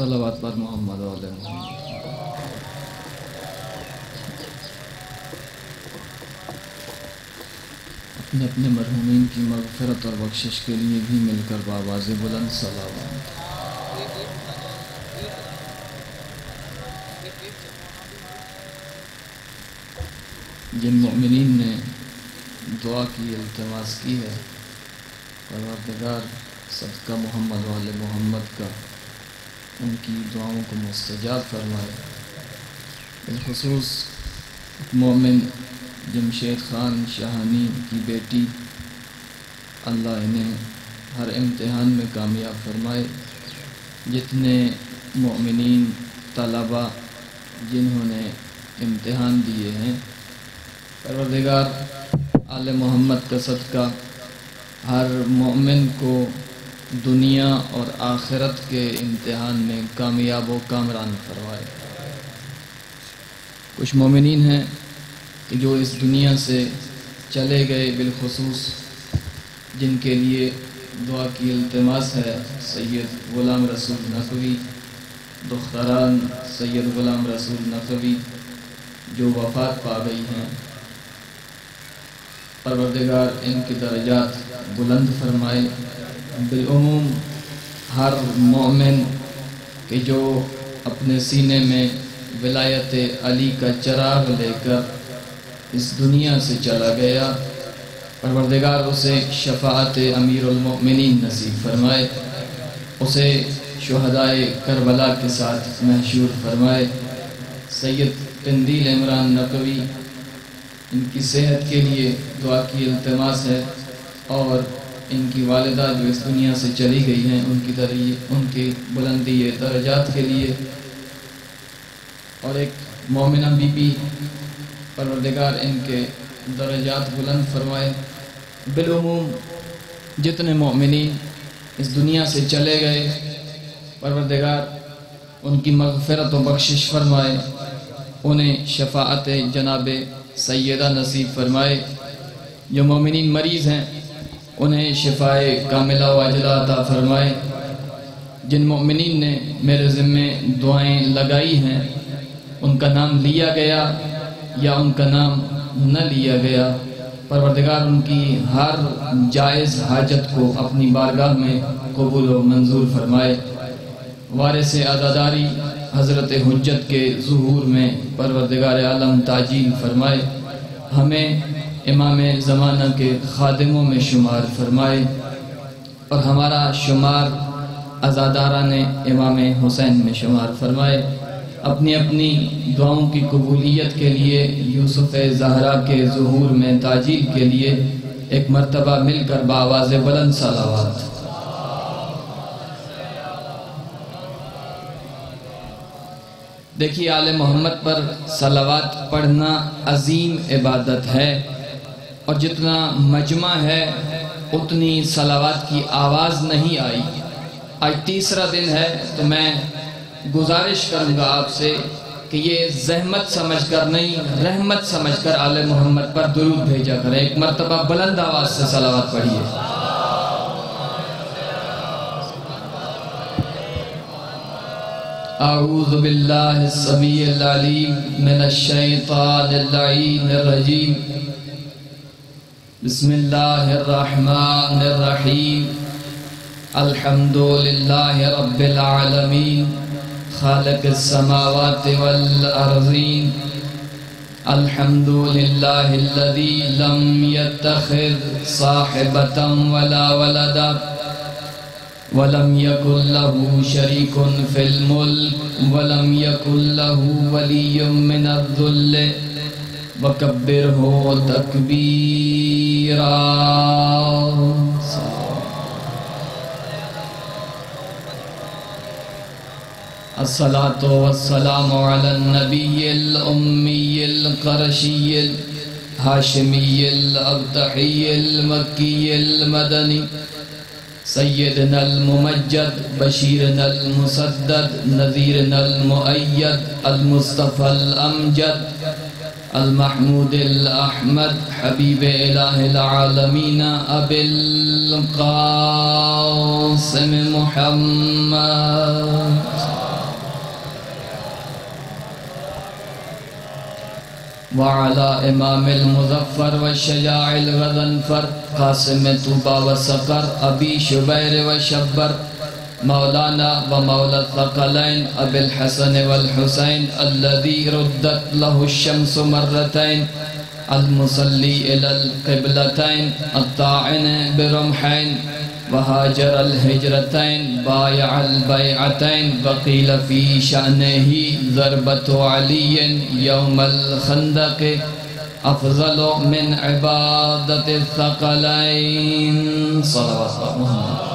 صلوات پر محمد و آل محمد۔ اپنے اپنے مرحومین کی مغفرت اور بخشش کے لیے بھی مل کر بآواز بلند صلوات۔ جن مومنین نے دعا کی التماس کی ہے، پروردگار صدقہ محمد و آل محمد کا ان کی دعاؤں کو مستجاب فرمائے۔ بالخصوص مومن جمشید خان شاہانی کی بیٹی، اللہ انہیں ہر امتحان میں کامیاب فرمائے۔ جتنے مومنین طلباء جنہوں نے امتحان دیے ہیں، پروردگار آل محمد کا صدقہ ہر مومن کو دنیا اور آخرت کے امتحان میں کامیاب و کامران فرمائے۔ کچھ مومنین ہیں کہ جو اس دنیا سے چلے گئے، بالخصوص جن کے لیے دعا کی التماس ہے، سید غلام رسول نقوی، دختران سید غلام رسول نقوی جو وفات پا گئی ہیں، پروردگار ان کی درجات بلند فرمائے۔ بالعموم ہر مومن کہ جو اپنے سینے میں ولایت علی کا چراغ لے کر اس دنیا سے چلا گیا، پروردگار اسے شفاعت امیر المؤمنین نصیب فرمائے، اسے شہدائے کربلا کے ساتھ محشور فرمائے۔ سید قندیل عمران نقوی، ان کی صحت کے لیے دعا کی التماس ہے، اور ان کی والدہ جو اس دنیا سے چلی گئی ہیں، ان کی بلندی درجات کے لیے، اور ایک مومنہ بی بی، پروردگار ان کے درجات بلند فرمائے۔ بالعموم جتنے مومنین اس دنیا سے چلے گئے، پروردگار ان کی مغفرت و بخشش فرمائے، انہیں شفاعت جناب سیدہ نصیب فرمائے۔ جو مومنین مریض ہیں انہیں شفائے کاملہ و عاجلہ عطا فرمائے۔ جن مومنین نے میرے ذمے دعائیں لگائی ہیں، ان کا نام لیا گیا یا ان کا نام نہ لیا گیا، پروردگار ان کی ہر جائز حاجت کو اپنی بارگاہ میں قبول و منظور فرمائے۔ وارث عزاداری حضرت حجت کے ظہور میں پروردگار عالم تعجیل فرمائے، ہمیں امام زمانہ کے خادموں میں شمار فرمائے، اور ہمارا شمار عزاداران امام حسین میں شمار فرمائے۔ اپنی اپنی دعاؤں کی قبولیت کے لیے یوسف زہرا کے ظہور میں تعجیل کے لیے ایک مرتبہ مل کر بآواز بلند صلوات۔ دیکھیے، آل محمد پر صلوات پڑھنا عظیم عبادت ہے، اور جتنا مجمع ہے اتنی صلوات کی آواز نہیں آئی۔ آج تیسرا دن ہے، تو میں گزارش کروں گا آپ سے کہ یہ زحمت سمجھ کر نہیں، رحمت سمجھ کر آل محمد پر درود بھیجا کریں۔ ایک مرتبہ بلند آواز سے صلوات پڑھیے۔ اعوذ باللہ السمیع العلیم من الشیطان اللعین الرجیم، بسم اللہ الرحمن الرحیم، الحمدللہ رب العالمین، خالق السماوات والارضین، الحمدللہ الذی لم يتخذ صاحبة ولا ولدا ولم يكن له شريك في الملك ولم يكن له ولي من الذل وكبره تكبيرا۔ الصلاة والسلام على النبي الأمي القرشي الهاشمي الأبطحي المكي المدني، سیدنا الممجد، بشیرنا المسدد، نذیرنا المؤید، المصطفى الامجد، المحمود الاحمد، حبیب الہ العالمین، ابی القاسم محمد۔ وعلى إمام المظفر والشجاع الغضنفر قاسم طوبى وسقر أبي شبير وشبر مولانا ومولى الثقلين أبي الحسن والحسين الذي ردت له الشمس مرتين المصلي إلى القبلتين الطاعن برمحين وهاجر الهجرتين بايع البيعتين وقيل في شأنه ضربة علي يوم الخندق أفضل من عبادة الثقلين صلوات محمد.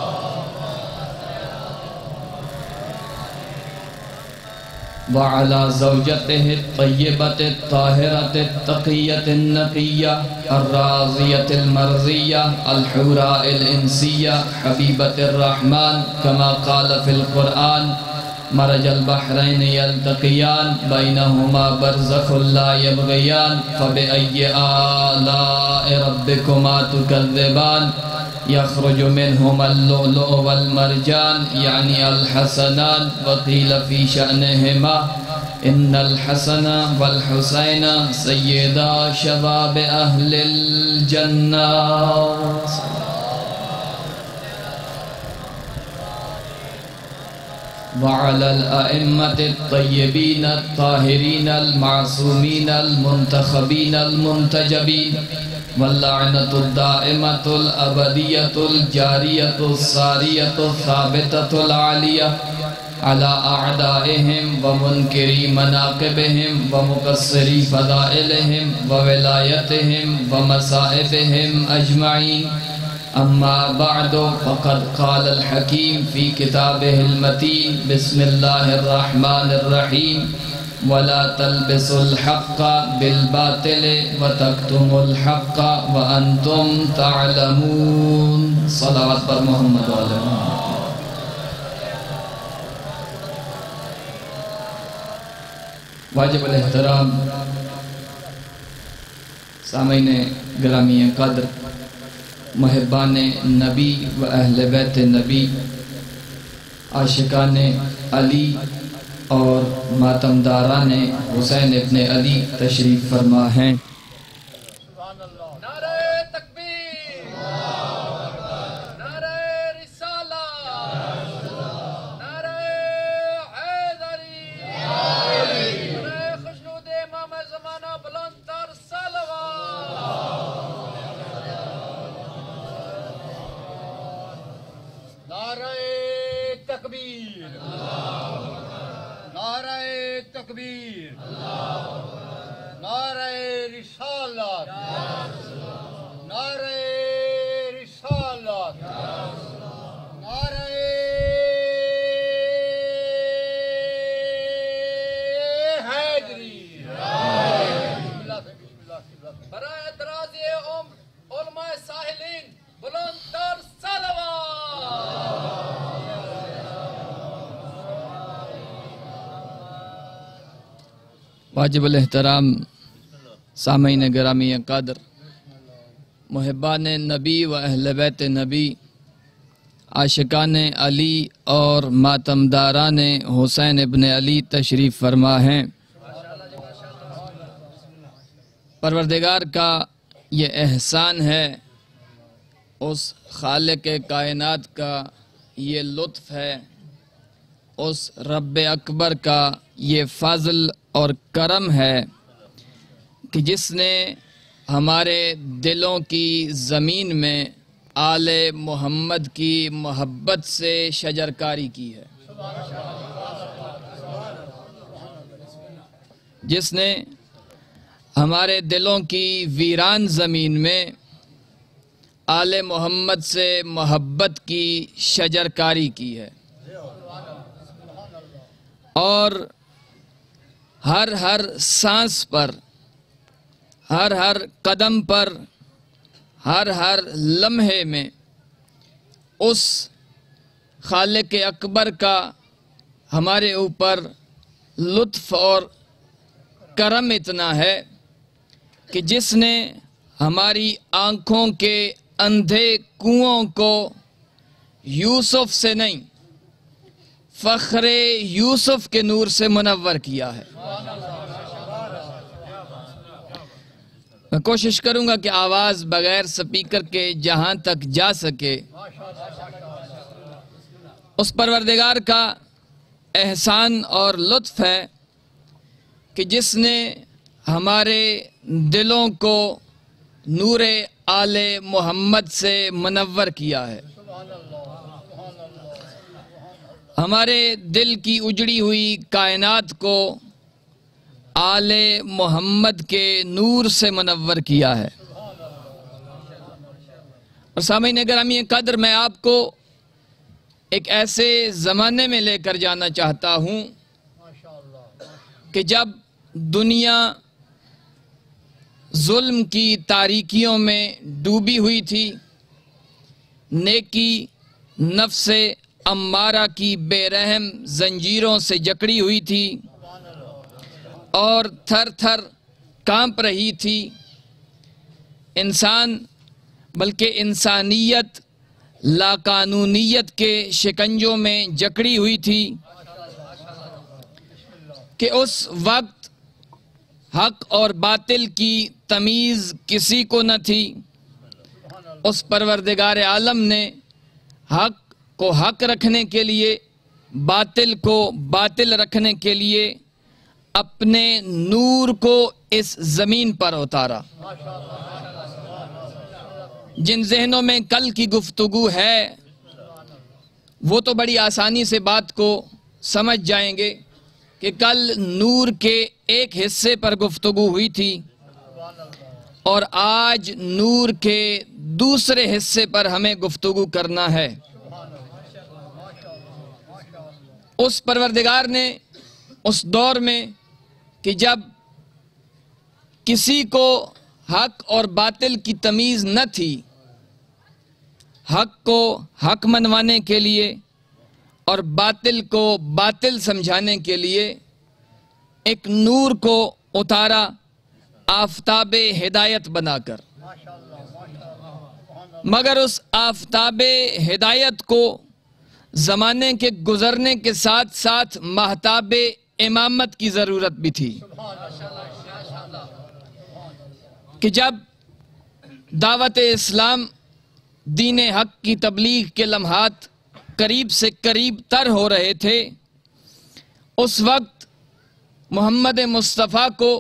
وعلى زوجته الطيبة الطاهرة التقية النقية الراضية المرضية الحوراء الإنسية حبيبة الرحمن كما قال في القرآن مرج البحرين يلتقيان بينهما برزخ لا يبغيان فبأي آلاء ربكما تكذبان يخرج منهما اللؤلؤ والمرجان يعني الحسنان وقيل في شأنهما إن الحسن والحسين سيدا شباب أهل الجنة. وعلى الأئمة الطيبين الطاهرين المعصومين المنتخبين المنتجبين واللعنة الدائمة الأبدية الجارية السارية الثابتة العالية على أعدائهم ومنكري مناقبهم ومقصري فضائلهم وولايتهم ومصائبهم أجمعين. أما بعد فقد قال الحكيم في كتابه المتين بسم الله الرحمن الرحيم ولا تلبسوا الحق بالباطل وتكتموا الحق وأنتم تعلمون. صلوات پر محمد وعلى واجب الاحترام سامعین گرامی قدر محبان نبی و اہل بیت نبی عاشقان علی اور ماتمداران حسین ابن علی تشریف فرما ہیں. نعرہ تکبیر، نعرہ رسالت، نعرہ حیدری، نعرہ خشنود امام زمانہ بلند تر صلوات. نعرہ تکبیر، نعرہ تکبیر، نعرہ رسالت، نعرہ رسالت، نعرہ حیدری. برائے دراز عمر علماء ساحلین بلند تر صلوات. واجب الاحترام سامعین گرامی قدر محبان نبی و اہل بیت نبی عاشقان علی اور ماتمداران حسین ابن علی تشریف فرما ہیں. پروردگار کا یہ احسان ہے، اس خالق کائنات کا یہ لطف ہے، اس رب اکبر کا یہ فضل اور کرم ہے کہ جس نے ہمارے دلوں کی زمین میں آل محمد کی محبت سے شجرکاری کی ہے، جس نے ہمارے دلوں کی ویران زمین میں آل محمد سے محبت کی شجرکاری کی ہے، اور ہر سانس پر، ہر قدم پر، ہر لمحے میں اس خالق اکبر کا ہمارے اوپر لطف اور کرم اتنا ہے کہ جس نے ہماری آنکھوں کے اندھے کنووں کو یوسف سے نہیں، فخر یوسف کے نور سے منور کیا ہے. میں کوشش کروں گا کہ آواز بغیر سپیکر کے جہاں تک جا سکے اس پروردگار کا احسان اور لطف ہے کہ جس نے ہمارے دلوں کو نور آل محمد سے منور کیا ہے، ہمارے دل کی اجڑی ہوئی کائنات کو آل محمد کے نور سے منور کیا ہے۔ اور سامعین گرامی قدر، میں آپ کو ایک ایسے زمانے میں لے کر جانا چاہتا ہوں کہ جب دنیا ظلم کی تاریکیوں میں ڈوبی ہوئی تھی، نیکی نفس امارہ کی بے رحم زنجیروں سے جکڑی ہوئی تھی اور تھر تھر کانپ رہی تھی، انسان بلکہ انسانیت لاقانونیت کے شکنجوں میں جکڑی ہوئی تھی کہ اس وقت حق اور باطل کی تمیز کسی کو نہ تھی۔ اس پروردگار عالم نے حق کو حق رکھنے کے لیے، باطل کو باطل رکھنے کے لیے اپنے نور کو اس زمین پر اتارا۔ جن ذہنوں میں کل کی گفتگو ہے وہ تو بڑی آسانی سے بات کو سمجھ جائیں گے کہ کل نور کے ایک حصے پر گفتگو ہوئی تھی اور آج نور کے دوسرے حصے پر ہمیں گفتگو کرنا ہے۔ اس پروردگار نے اس دور میں کہ جب کسی کو حق اور باطل کی تمیز نہ تھی، حق کو حق منوانے کے لیے اور باطل کو باطل سمجھانے کے لیے ایک نور کو اتارا، آفتاب ہدایت بنا کر۔ مگر اس آفتاب ہدایت کو زمانے کے گزرنے کے ساتھ ساتھ مہتاب امامت کی ضرورت بھی تھی کہ جب دعوت اسلام دین حق کی تبلیغ کے لمحات قریب سے قریب تر ہو رہے تھے، اس وقت محمد مصطفیٰ کو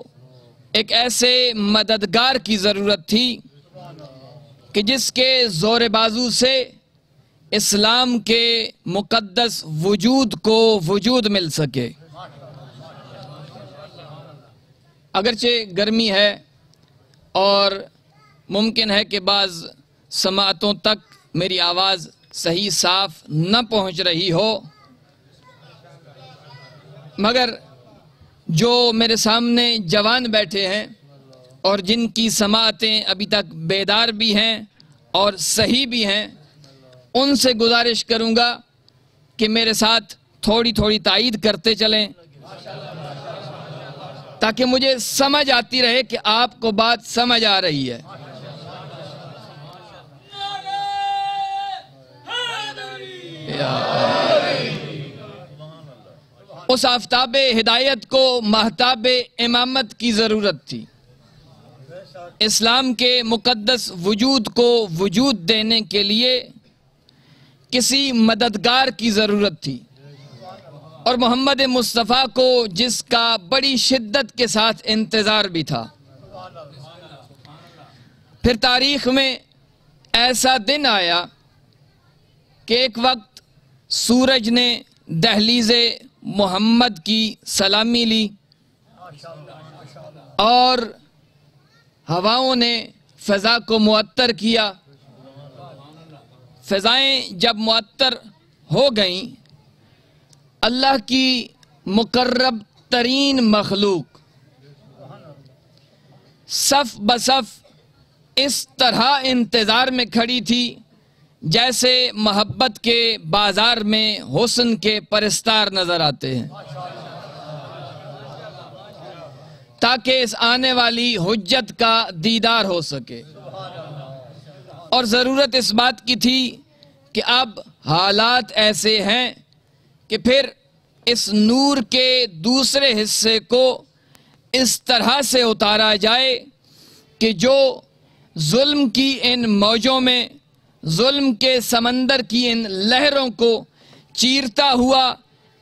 ایک ایسے مددگار کی ضرورت تھی کہ جس کے زور بازو سے اسلام کے مقدس وجود کو وجود مل سکے۔ اگرچہ گرمی ہے اور ممکن ہے کہ بعض سماعتوں تک میری آواز صحیح صاف نہ پہنچ رہی ہو، مگر جو میرے سامنے جوان بیٹھے ہیں اور جن کی سماعتیں ابھی تک بیدار بھی ہیں اور صحیح بھی ہیں، ان سے گزارش کروں گا کہ میرے ساتھ تھوڑی تھوڑی تائید کرتے چلیں تاکہ مجھے سمجھ آتی رہے کہ آپ کو بات سمجھ آ رہی ہے۔ اس آفتاب ہدایت کو مہتاب امامت کی ضرورت تھی۔ اسلام کے مقدس وجود کو وجود دینے کے لیے کسی مددگار کی ضرورت تھی، اور محمد مصطفیٰ کو جس کا بڑی شدت کے ساتھ انتظار بھی تھا۔ پھر تاریخ میں ایسا دن آیا کہ ایک وقت سورج نے دہلیز محمد کی سلامی لی اور ہواؤں نے فضا کو معطر کیا۔ فضائیں جب معطر ہو گئیں، اللہ کی مقرب ترین مخلوق صف بصف اس طرح انتظار میں کھڑی تھی جیسے محبت کے بازار میں حسن کے پرستار نظر آتے ہیں، تاکہ اس آنے والی حجت کا دیدار ہو سکے۔ اور ضرورت اس بات کی تھی کہ اب حالات ایسے ہیں کہ پھر اس نور کے دوسرے حصے کو اس طرح سے اتارا جائے کہ جو ظلم کی ان موجوں میں، ظلم کے سمندر کی ان لہروں کو چیرتا ہوا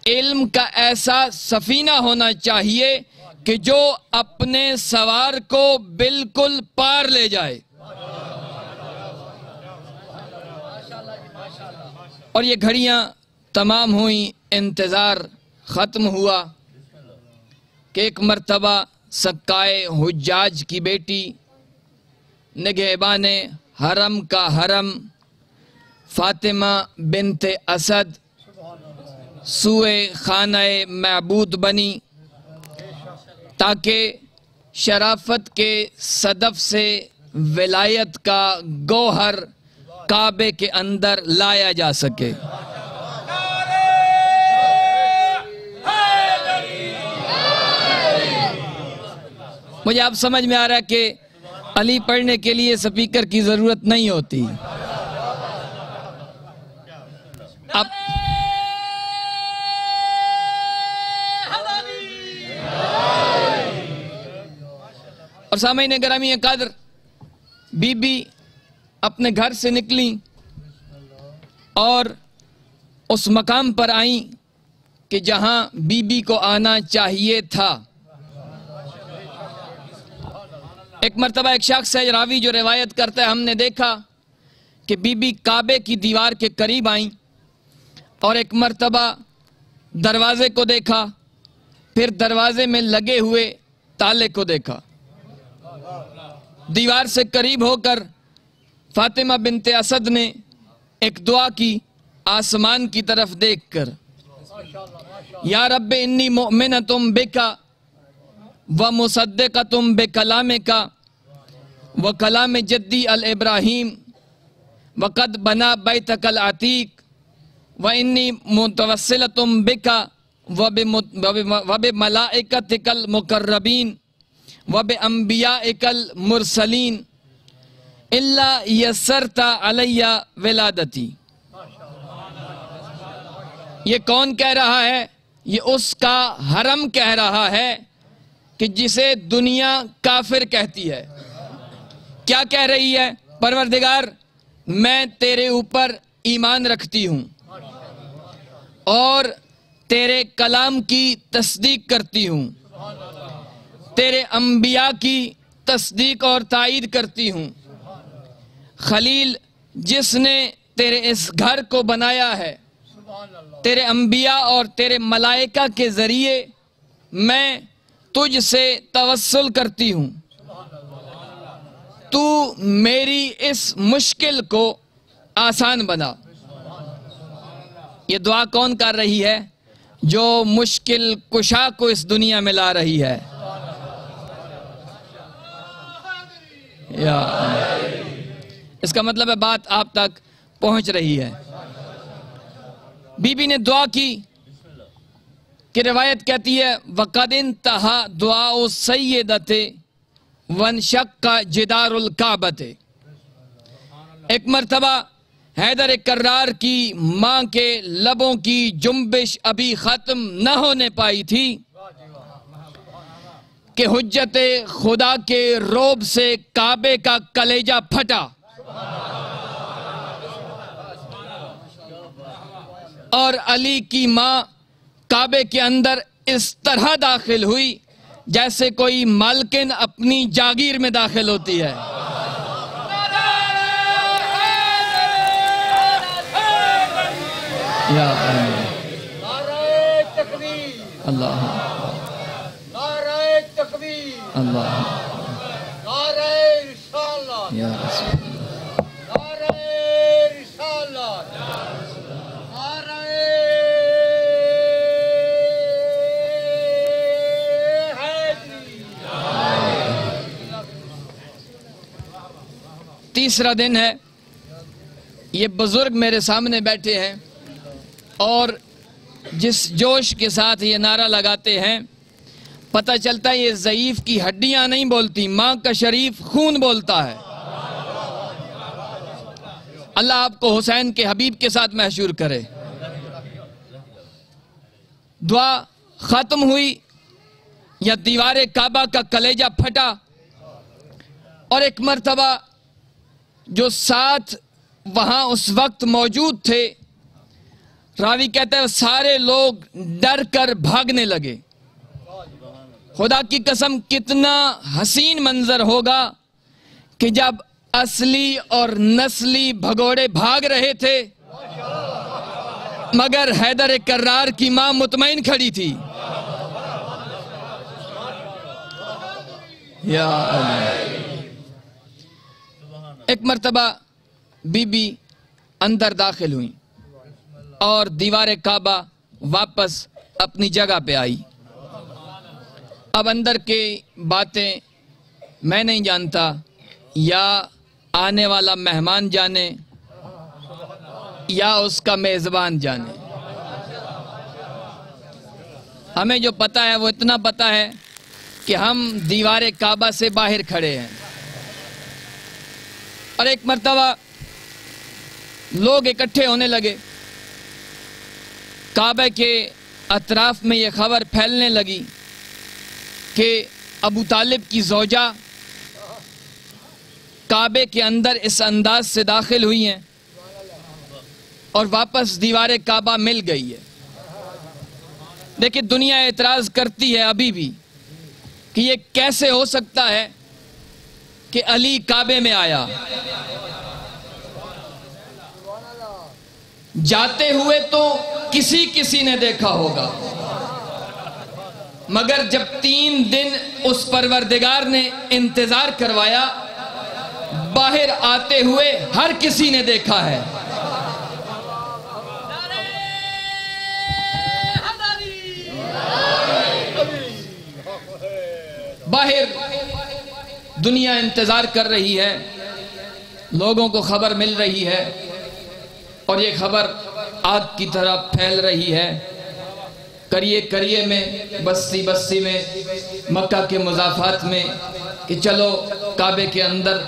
علم کا ایسا سفینہ ہونا چاہیے کہ جو اپنے سوار کو بالکل پار لے جائے۔ اور یہ گھڑیاں تمام ہوئیں، انتظار ختم ہوا کہ ایک مرتبہ سکائے حجاج کی بیٹی، نگہبان حرم کا حرم، فاطمہ بنت اسد سوئے خانہ معبود بنی تاکہ شرافت کے صدف سے ولایت کا گوہر کعبے کے اندر لایا جا سکے۔ مجھے اب سمجھ میں آ رہا ہے کہ علی پڑھنے کے لیے سپیکر کی ضرورت نہیں ہوتی۔ اب اور سامعین گرامی قدر، بی بی اپنے گھر سے نکلیں اور اس مقام پر آئیں کہ جہاں بی بی کو آنا چاہیے تھا۔ ایک مرتبہ ایک شخص ہے راوی جو روایت کرتا ہے، ہم نے دیکھا کہ بی بی کعبے کی دیوار کے قریب آئیں اور ایک مرتبہ دروازے کو دیکھا، پھر دروازے میں لگے ہوئے تالے کو دیکھا۔ دیوار سے قریب ہو کر فاطمہ بنت اسد نے ایک دعا کی آسمان کی طرف دیکھ کر، یا رب انی مؤمنۃ بک ومصدقۃ بکلامک وکلام جدی الابراہیم وقد بنا بیتک العتیق وانی متوسلۃ بک وبملائکتک المقربین وبانبیائک المرسلین الا یسرت علی ولادتی۔ یہ کون کہہ رہا ہے؟ یہ اس کا حرم کہہ رہا ہے کہ جسے دنیا کافر کہتی ہے۔ کیا کہہ رہی ہے؟ پروردگار، میں تیرے اوپر ایمان رکھتی ہوں اور تیرے کلام کی تصدیق کرتی ہوں، تیرے انبیاء کی تصدیق اور تائید کرتی ہوں۔ خلیل جس نے تیرے اس گھر کو بنایا ہے، تیرے انبیاء اور تیرے ملائکہ کے ذریعے میں تجھ سے توسل کرتی ہوں، تو میری اس مشکل کو آسان بنا۔ یہ دعا کون کر رہی ہے؟ جو مشکل کشا کو اس دنیا میں لا رہی ہے۔ اس کا مطلب ہے بات آپ تک پہنچ رہی ہے۔ بی بی نے دعا کی کہ روایت کہتی ہے وَقَدْ انْتَهَا دُعَاءُ السَّيِّدَةِ وَانشَقَّ جِدَارُ الْكَعْبَةِ۔ ایک مرتبہ حیدر کرار کی ماں کے لبوں کی جنبش ابھی ختم نہ ہونے پائی تھی کہ حجت خدا کے روب سے کعبے کا کلیجہ پھٹا اور علی کی ماں کعبے کے اندر اس طرح داخل ہوئی جیسے کوئی مالکن اپنی جاگیر میں داخل ہوتی ہے۔ یا نعرہ تکبیر، اللہ نعرہ تکبیر، اللہ نعرہ رسالت، یا رسول اللہ۔ نعرہ رسالت، نعرہ حیدری۔ تیسرا دن ہے، یہ بزرگ میرے سامنے بیٹھے ہیں اور جس جوش کے ساتھ یہ نعرہ لگاتے ہیں پتہ چلتا ہے یہ ضعیف کی ہڈیاں نہیں بولتی، ماں کا شریف خون بولتا ہے۔ اللہ آپ کو حسین کے حبیب کے ساتھ محشور کرے۔ دعا ختم ہوئی یا دیوار کعبہ کا کلیجہ پھٹا اور ایک مرتبہ جو ساتھ وہاں اس وقت موجود تھے، راوی کہتا ہے سارے لوگ ڈر کر بھاگنے لگے۔ خدا کی قسم کتنا حسین منظر ہوگا کہ جب اصلی اور نسلی بھگوڑے بھاگ رہے تھے مگر حیدر کرار کی ماں مطمئن کھڑی تھی۔ یا اللہ۔ ایک مرتبہ بی بی اندر داخل ہوئی اور دیوار کعبہ واپس اپنی جگہ پہ آئی۔ اب اندر کی باتیں میں نہیں جانتا، یا آنے والا مہمان جانے یا اس کا میزبان جانے۔ ہمیں جو پتہ ہے وہ اتنا پتہ ہے کہ ہم دیوار کعبہ سے باہر کھڑے ہیں، اور ایک مرتبہ لوگ اکٹھے ہونے لگے۔ کعبہ کے اطراف میں یہ خبر پھیلنے لگی کہ ابو طالب کی زوجہ کعبے کے اندر اس انداز سے داخل ہوئی ہیں اور واپس دیوار کعبہ مل گئی ہے۔ دیکھیں دنیا اعتراض کرتی ہے ابھی بھی کہ یہ کیسے ہو سکتا ہے کہ علی کعبے میں آیا۔ جاتے ہوئے تو کسی نے دیکھا ہوگا، مگر جب 3 دن اس پروردگار نے انتظار کروایا، باہر آتے ہوئے ہر کسی نے دیکھا ہے۔ باہر دنیا انتظار کر رہی ہے، لوگوں کو خبر مل رہی ہے، اور یہ خبر آگ کی طرح پھیل رہی ہے۔ کریے میں، بستی بستی میں، مکہ کے مضافات میں، کہ چلو کعبے کے اندر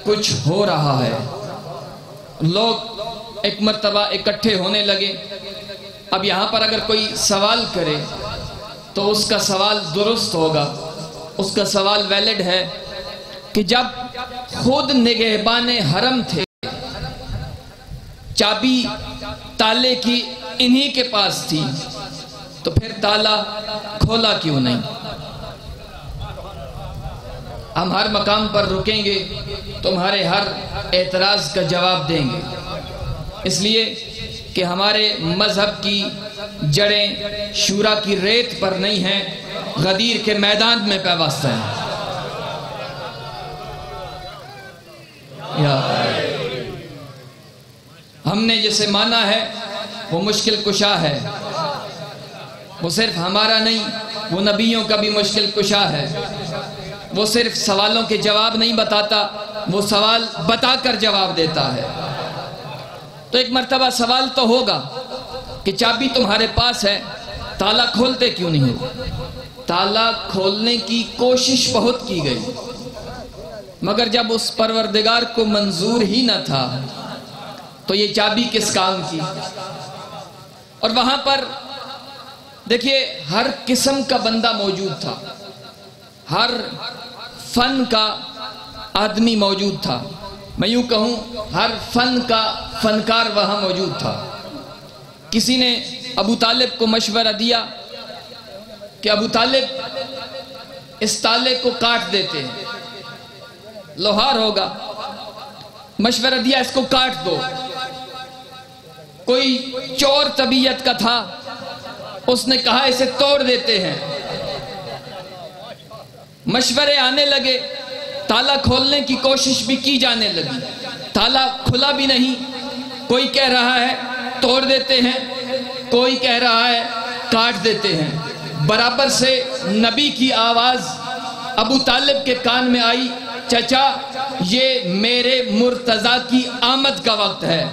کچھ ہو رہا ہے۔ لوگ ایک مرتبہ اکٹھے ہونے لگے۔ اب یہاں پر اگر کوئی سوال کرے تو اس کا سوال درست ہوگا، اس کا سوال ویلڈ ہے کہ جب خود نگہبان حرم تھے، چابی تالے کی انہی کے پاس تھی، تو پھر تالا کھولا کیوں نہیں؟ ہم ہر مقام پر رکیں گے، تمہارے ہر اعتراض کا جواب دیں گے، اس لیے کہ ہمارے مذہب کی جڑیں شورا کی ریت پر نہیں ہیں، غدیر کے میدان میں پیوستہ ہیں۔ ہم نے جسے مانا ہے وہ مشکل کشا ہے، وہ صرف ہمارا نہیں، وہ نبیوں کا بھی مشکل کشا ہے۔ وہ صرف سوالوں کے جواب نہیں بتاتا، وہ سوال بتا کر جواب دیتا ہے۔ تو ایک مرتبہ سوال تو ہوگا کہ چابی تمہارے پاس ہے، تالا کھولتے کیوں نہیں ہو؟ تالا کھولنے کی کوشش بہت کی گئی، مگر جب اس پروردگار کو منظور ہی نہ تھا تو یہ چابی کس کام کی؟ اور وہاں پر دیکھیے ہر قسم کا بندہ موجود تھا، ہر فن کا آدمی موجود تھا، میں یوں کہوں ہر فن کا فنکار وہاں موجود تھا۔ کسی نے ابو طالب کو مشورہ دیا کہ ابو طالب اس تالے کو کاٹ دیتے ہیں، لوہار ہوگا، مشورہ دیا اس کو کاٹ دو۔ کوئی چور طبیعت کا تھا، اس نے کہا اسے توڑ دیتے ہیں۔ مشورے آنے لگے، تالا کھولنے کی کوشش بھی کی جانے لگی، تالا کھلا بھی نہیں۔ کوئی کہہ رہا ہے توڑ دیتے ہیں، کوئی کہہ رہا ہے کاٹ دیتے ہیں۔ برابر سے نبی کی آواز ابو طالب کے کان میں آئی، چچا یہ میرے مرتضیٰ کی آمد کا وقت ہے۔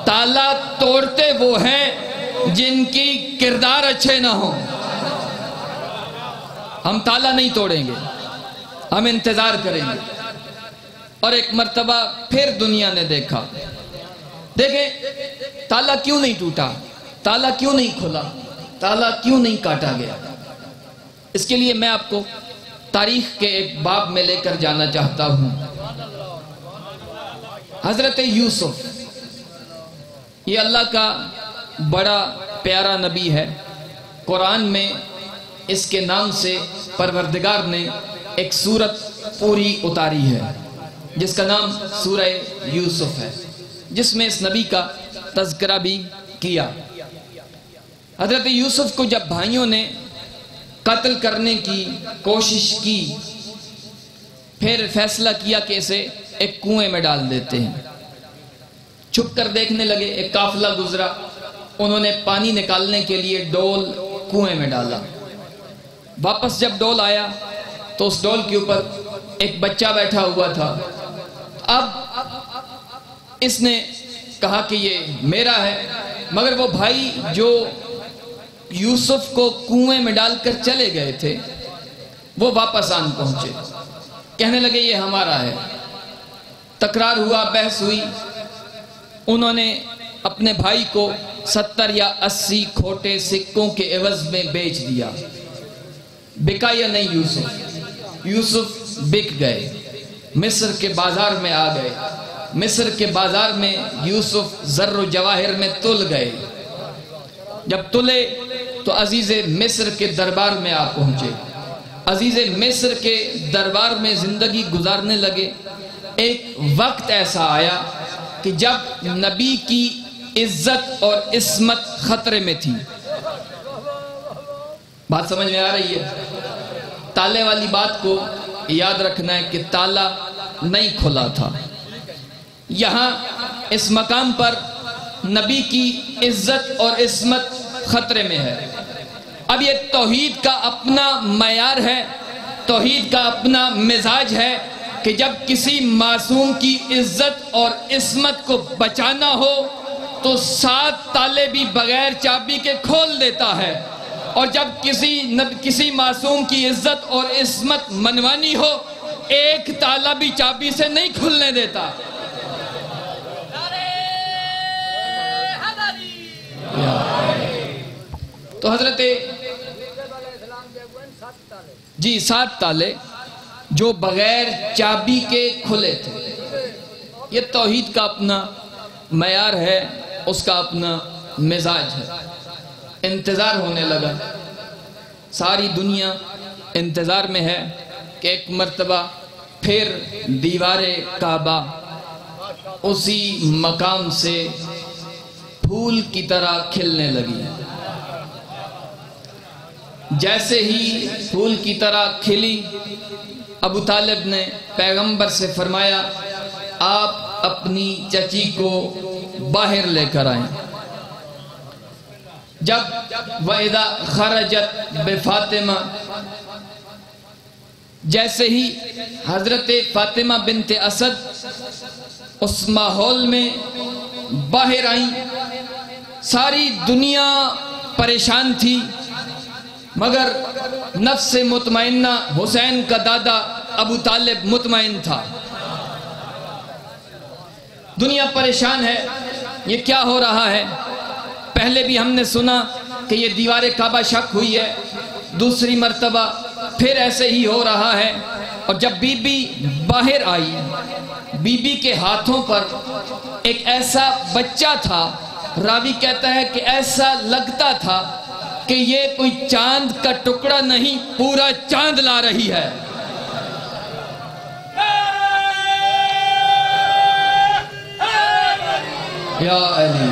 تالا توڑتے وہ ہیں جن کی کردار اچھے نہ ہوں، ہم تالا نہیں توڑیں گے، ہم انتظار کریں گے۔ اور ایک مرتبہ پھر دنیا نے دیکھا، دیکھیں تالا کیوں نہیں ٹوٹا، تالا کیوں نہیں کھلا، تالا کیوں نہیں کاٹا گیا؟ اس کے لیے میں آپ کو تاریخ کے ایک باب میں لے کر جانا چاہتا ہوں۔ حضرت یوسف، یہ اللہ کا بڑا پیارا نبی ہے۔ قرآن میں اس کے نام سے پروردگار نے ایک سورت پوری اتاری ہے جس کا نام سورہ یوسف ہے، جس میں اس نبی کا تذکرہ بھی کیا۔ حضرت یوسف کو جب بھائیوں نے قتل کرنے کی کوشش کی، پھر فیصلہ کیا کہ اسے ایک کنویں میں ڈال دیتے ہیں۔ چھپ کر دیکھنے لگے، ایک قافلہ گزرا، انہوں نے پانی نکالنے کے لیے ڈول کنویں میں ڈالا۔ واپس جب ڈول آیا تو اس ڈول کے اوپر ایک بچہ بیٹھا ہوا تھا۔ اب اس نے کہا کہ یہ میرا ہے، مگر وہ بھائی جو یوسف کو کنویں میں ڈال کر چلے گئے تھے وہ واپس آن پہنچے، کہنے لگے یہ ہمارا ہے۔ تکرار ہوا، بحث ہوئی، انہوں نے اپنے بھائی کو 70 یا 80 کھوٹے سکوں کے عوض میں بیچ دیا۔ بکا یا نہیں یوسف؟ یوسف بک گئے، مصر کے بازار میں آ گئے۔ مصر کے بازار میں یوسف زر و جواہر میں تل گئے۔ جب تلے تو عزیز مصر کے دربار میں آ پہنچے۔ عزیز مصر کے دربار میں زندگی گزارنے لگے۔ ایک وقت ایسا آیا کہ جب نبی کی عزت اور عصمت خطرے میں تھی۔ بات سمجھ میں آ رہی ہے؟ تالے والی بات کو یاد رکھنا ہے کہ تالا نہیں کھلا تھا۔ یہاں اس مقام پر نبی کی عزت اور عصمت خطرے میں ہے۔ اب یہ توحید کا اپنا معیار ہے، توحید کا اپنا مزاج ہے کہ جب کسی معصوم کی عزت اور عصمت کو بچانا ہو تو 7 تالے بھی بغیر چابی کے کھول دیتا ہے، اور جب کسی معصوم کی عزت اور عصمت منوانی ہو ایک تالا بھی چابی سے نہیں کھلنے دیتا۔ تو حضرت 7 تالے جو بغیر چابی کے کھلے تھے۔ یہ توحید کا اپنا معیار ہے، اس کا اپنا مزاج ہے۔ انتظار ہونے لگا، ساری دنیا انتظار میں ہے کہ ایک مرتبہ پھر دیوار کعبہ اسی مقام سے پھول کی طرح کھلنے لگی۔ جیسے ہی پھول کی طرح کھلی، ابو طالب نے پیغمبر سے فرمایا آپ اپنی چچی کو باہر لے کر آئیں۔ جب وَإِذَا خَرَجَتْ بِفَاطِمَةَ، جیسے ہی حضرت فاطمہ بنت اسد اس ماحول میں باہر آئیں، ساری دنیا پریشان تھی، مگر نفس مطمئنہ حسین کا دادا ابو طالب مطمئن تھا۔ دنیا پریشان ہے، یہ کیا ہو رہا ہے؟ پہلے بھی ہم نے سنا کہ یہ دیوار کعبہ شک ہوئی ہے، دوسری مرتبہ پھر ایسے ہی ہو رہا ہے۔ اور جب بی بی باہر آئی، بی بی کے ہاتھوں پر ایک ایسا بچہ تھا، راوی کہتا ہے کہ ایسا لگتا تھا کہ یہ کوئی چاند کا ٹکڑا نہیں، پورا چاند لا رہی ہے۔ یا علی،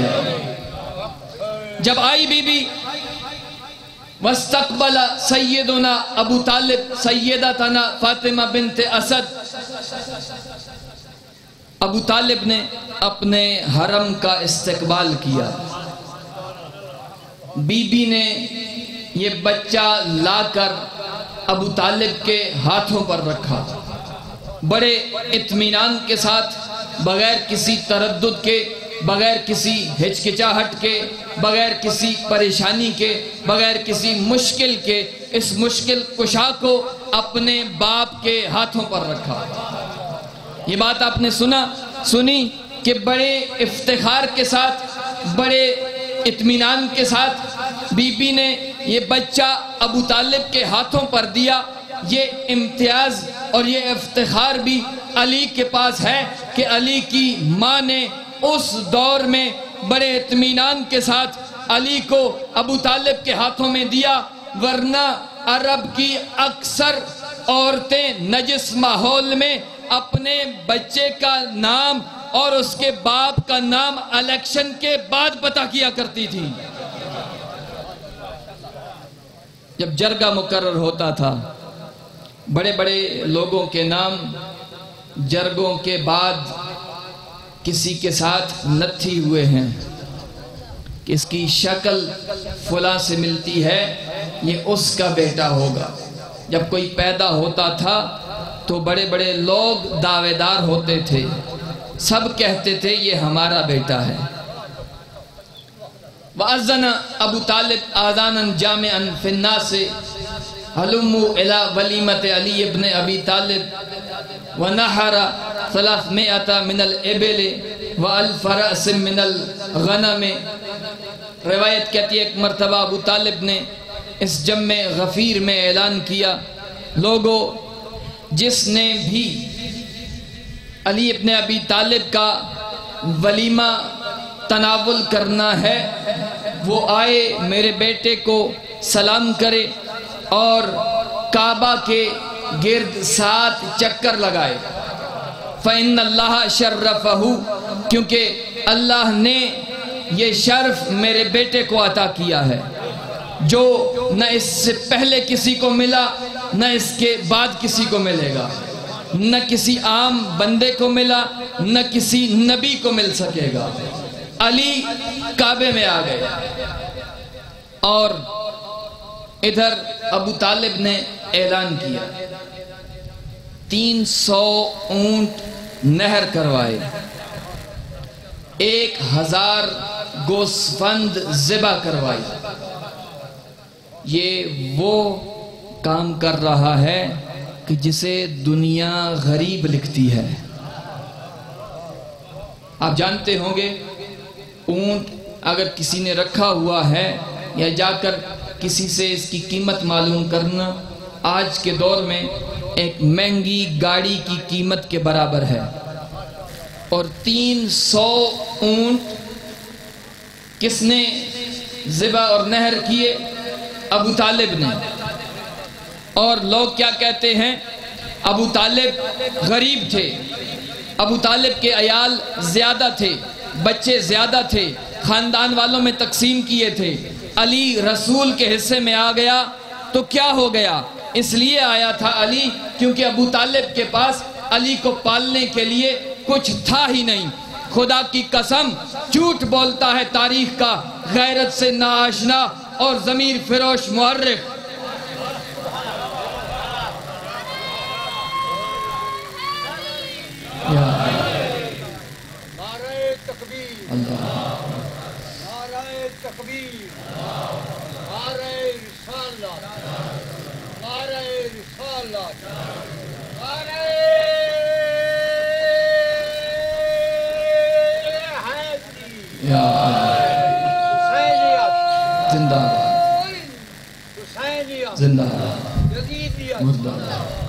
جب آئی بی بی واستقبل سیدنا ابو طالب سیدتنا فاطمہ بنت اسد، ابو طالب نے اپنے حرم کا استقبال کیا۔ بی بی نے یہ بچہ لا کر ابو طالب کے ہاتھوں پر رکھا، بڑے اطمینان کے ساتھ، بغیر کسی تردد کے، بغیر کسی ہچکچاہٹ کے، بغیر کسی پریشانی کے، بغیر کسی مشکل کے، اس مشکل کشا کو اپنے باپ کے ہاتھوں پر رکھا۔ یہ بات آپ نے سنی کہ بڑے افتخار کے ساتھ، بڑے اطمینان کے ساتھ بی بی نے یہ بچہ ابو طالب کے ہاتھوں پر دیا، یہ امتیاز اور یہ افتخار بھی علی کے پاس ہے کہ علی کی ماں نے اس دور میں بڑے اطمینان کے ساتھ علی کو ابو طالب کے ہاتھوں میں دیا، ورنہ عرب کی اکثر عورتیں نجس ماحول میں اپنے بچے کا نام اور اس کے باپ کا نام الیکشن کے بعد پتہ کیا کرتی تھی۔ جب جرگہ مقرر ہوتا تھا، بڑے بڑے لوگوں کے نام جرگوں کے بعد کسی کے ساتھ نتھی ہوئے ہیں کہ اس کی شکل فلاں سے ملتی ہے، یہ اس کا بیٹا ہوگا۔ جب کوئی پیدا ہوتا تھا تو بڑے بڑے لوگ دعوے دار ہوتے تھے، سب کہتے تھے یہ ہمارا بیٹا ہے۔ وَأَذَّنَ ابو طالب آذانًا جامعًا فی الناس هلموا إلى ولیمۃ علی ابن ابی طالب ونحر 300 من الابل و1000 رأس من الغنم۔ روایت کہتی ہے ایک مرتبہ ابو طالب نے اس جمع غفیر میں اعلان کیا، لوگوں جس نے بھی علی ابن ابی طالب کا ولیمہ تناول کرنا ہے وہ آئے میرے بیٹے کو سلام کرے اور کعبہ کے گرد 7 چکر لگائے۔ فَإِنَّ اللَّهَ شَرَّفَهُ، کیونکہ اللہ نے یہ شرف میرے بیٹے کو عطا کیا ہے جو نہ اس سے پہلے کسی کو ملا نہ اس کے بعد کسی کو ملے گا، نہ کسی عام بندے کو ملا نہ کسی نبی کو مل سکے گا۔ علی کعبے میں آ گئے اور ادھر ابو طالب نے اعلان کیا 300 اونٹ نہر کروائے، 1000 گوسفند ذبح کروائی۔ یہ وہ کام کر رہا ہے کہ جسے دنیا غریب لکھتی ہے۔ آپ جانتے ہوں گے اونٹ اگر کسی نے رکھا ہوا ہے یا جا کر کسی سے اس کی قیمت معلوم کرنا آج کے دور میں ایک مہنگی گاڑی کی قیمت کے برابر ہے، اور 300 اونٹ کس نے ذبح اور نہر کیے؟ ابو طالب نے۔ اور لوگ کیا کہتے ہیں؟ ابو طالب غریب تھے، ابو طالب کے عیال زیادہ تھے، بچے زیادہ تھے، خاندان والوں میں تقسیم کیے تھے۔ علی رسول کے حصے میں آ گیا تو کیا ہو گیا؟ اس لیے آیا تھا علی کیونکہ ابو طالب کے پاس علی کو پالنے کے لیے کچھ تھا ہی نہیں۔ خدا کی قسم جھوٹ بولتا ہے تاریخ کا غیرت سے ناآشنا اور ضمیر فروش مورخ۔ نعرہ تکبیر، نعرہ تکبیر، نعرہ رسالت، نعرہ رسالت، نعرہ حیدری، حسینیت زندہ باد، حسینیت زندہ باد، یزیدیت مردہ باد۔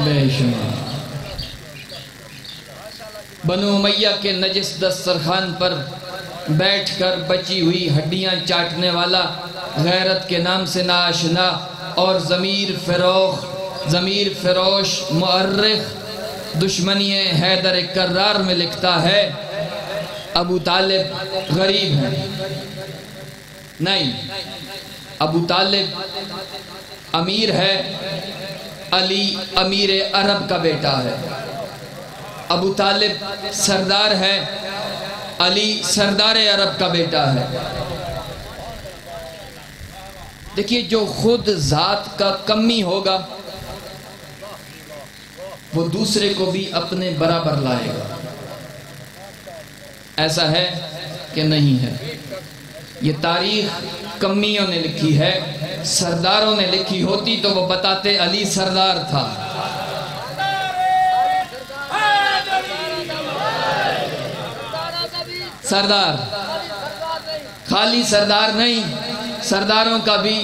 بے شمار بنو امیہ کے نجس دسترخوان پر بیٹھ کر بچی ہوئی ہڈیاں چاٹنے والا، غیرت کے نام سے ناآشنا اور ضمیر فروش مورخ دشمنی حیدر کرار میں لکھتا ہے ابو طالب غریب ہے۔ نہیں، ابو طالب امیر ہے، علی امیر عرب کا بیٹا ہے۔ ابو طالب سردار ہے، علی سردار عرب کا بیٹا ہے۔ دیکھیے جو خود ذات کا کمی ہوگا وہ دوسرے کو بھی اپنے برابر لائے گا، ایسا ہے کہ نہیں ہے؟ یہ تاریخ کمیوں نے لکھی ہے، سرداروں نے لکھی ہوتی تو وہ بتاتے علی سردار تھا۔ سردار خالی سردار نہیں، سرداروں کا بھی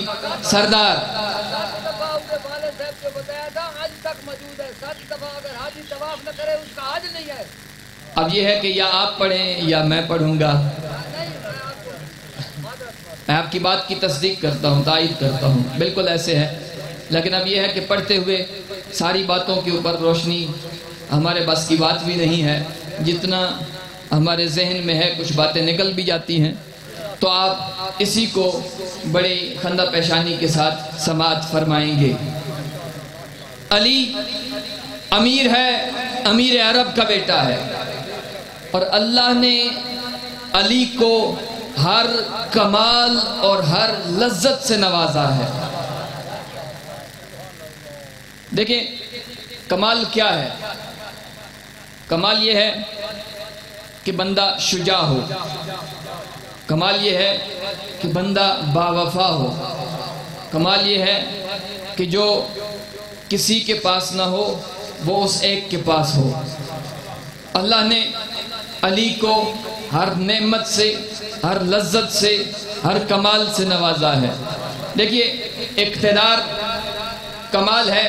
سردار۔ 7 دفعہ اپنے والد صاحب کو بتایا تھا، آج تک موجود ہے۔ 7 دفعہ اگر حاجی طواف نہ کرے اس کا حج نہیں ہے۔ اب یہ ہے کہ یا آپ پڑھیں یا میں پڑھوں گا۔ میں آپ کی بات کی تصدیق کرتا ہوں، تائید کرتا ہوں، بالکل ایسے ہے۔ لیکن اب یہ ہے کہ پڑھتے ہوئے ساری باتوں کے اوپر روشنی ہمارے بس کی بات بھی نہیں ہے، جتنا ہمارے ذہن میں ہے کچھ باتیں نکل بھی جاتی ہیں، تو آپ اسی کو بڑی خندہ پیشانی کے ساتھ سماعت فرمائیں گے۔ علی امیر ہے، امیر عرب کا بیٹا ہے، اور اللہ نے علی کو ہر کمال اور ہر لذت سے نوازا ہے۔ دیکھیں کمال کیا ہے؟ کمال یہ ہے کہ بندہ شجاع ہو، کمال یہ ہے کہ بندہ باوفا ہو، کمال یہ ہے کہ جو کسی کے پاس نہ ہو وہ اس ایک کے پاس ہو۔ اللہ نے علی کو ہر نعمت سے، ہر لذت سے، ہر کمال سے نوازا ہے۔ دیکھیے اقتدار کمال ہے،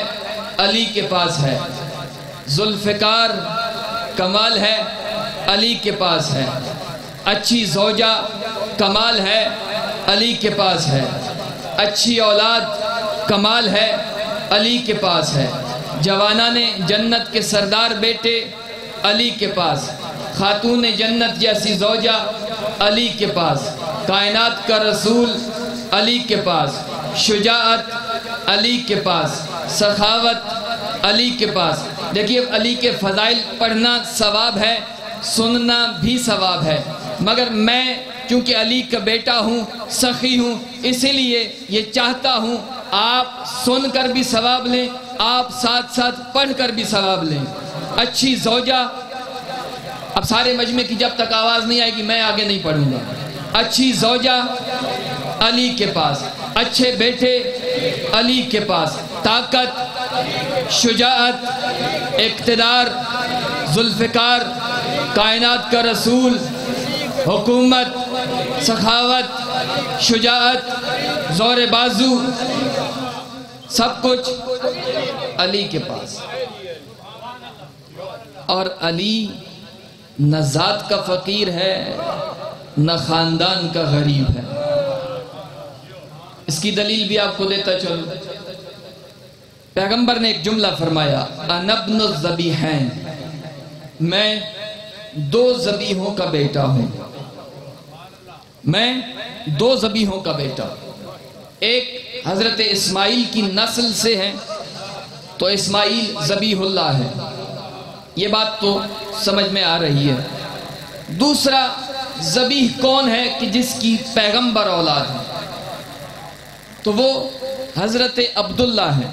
علی کے پاس ہے۔ ذوالفقار کمال ہے، علی کے پاس ہے۔ اچھی زوجہ کمال ہے، علی کے پاس ہے۔ اچھی اولاد کمال ہے، علی کے پاس ہے۔ جوانان جنت کے سردار بیٹے علی کے پاس، خاتون جنت جیسی زوجہ علی کے پاس، کائنات کا رسول علی کے پاس، شجاعت علی کے پاس، سخاوت علی کے پاس۔ دیکھیے علی کے فضائل پڑھنا ثواب ہے، سننا بھی ثواب ہے، مگر میں چونکہ علی کا بیٹا ہوں، سخی ہوں، اسی لیے یہ چاہتا ہوں آپ سن کر بھی ثواب لیں، آپ ساتھ ساتھ پڑھ کر بھی ثواب لیں۔ اچھی زوجہ، اب سارے مجمع کی جب تک آواز نہیں آئے گی میں آگے نہیں پڑھوں گا۔ اچھی زوجہ علی کے پاس، اچھے بیٹے علی کے پاس، طاقت، شجاعت، اقتدار، ذوالفقار، کائنات کا رسول، حکومت، سخاوت، شجاعت، زور بازو، سب کچھ علی کے پاس۔ اور علی نہ ذات کا فقیر ہے نہ خاندان کا غریب ہے۔ اس کی دلیل بھی آپ کو دیتا چلوں۔ پیغمبر نے ایک جملہ فرمایا، انا ابن الذبیحین، میں 2 ذبیحوں کا بیٹا ہوں، میں 2 ذبیحوں کا بیٹا۔ ایک حضرت اسماعیل کی نسل سے ہے تو اسماعیل ذبیح اللہ ہے، یہ بات تو سمجھ میں آ رہی ہے۔ دوسرا ذبیح کون ہے کہ جس کی پیغمبر اولاد ہے، تو وہ حضرت عبداللہ ہے،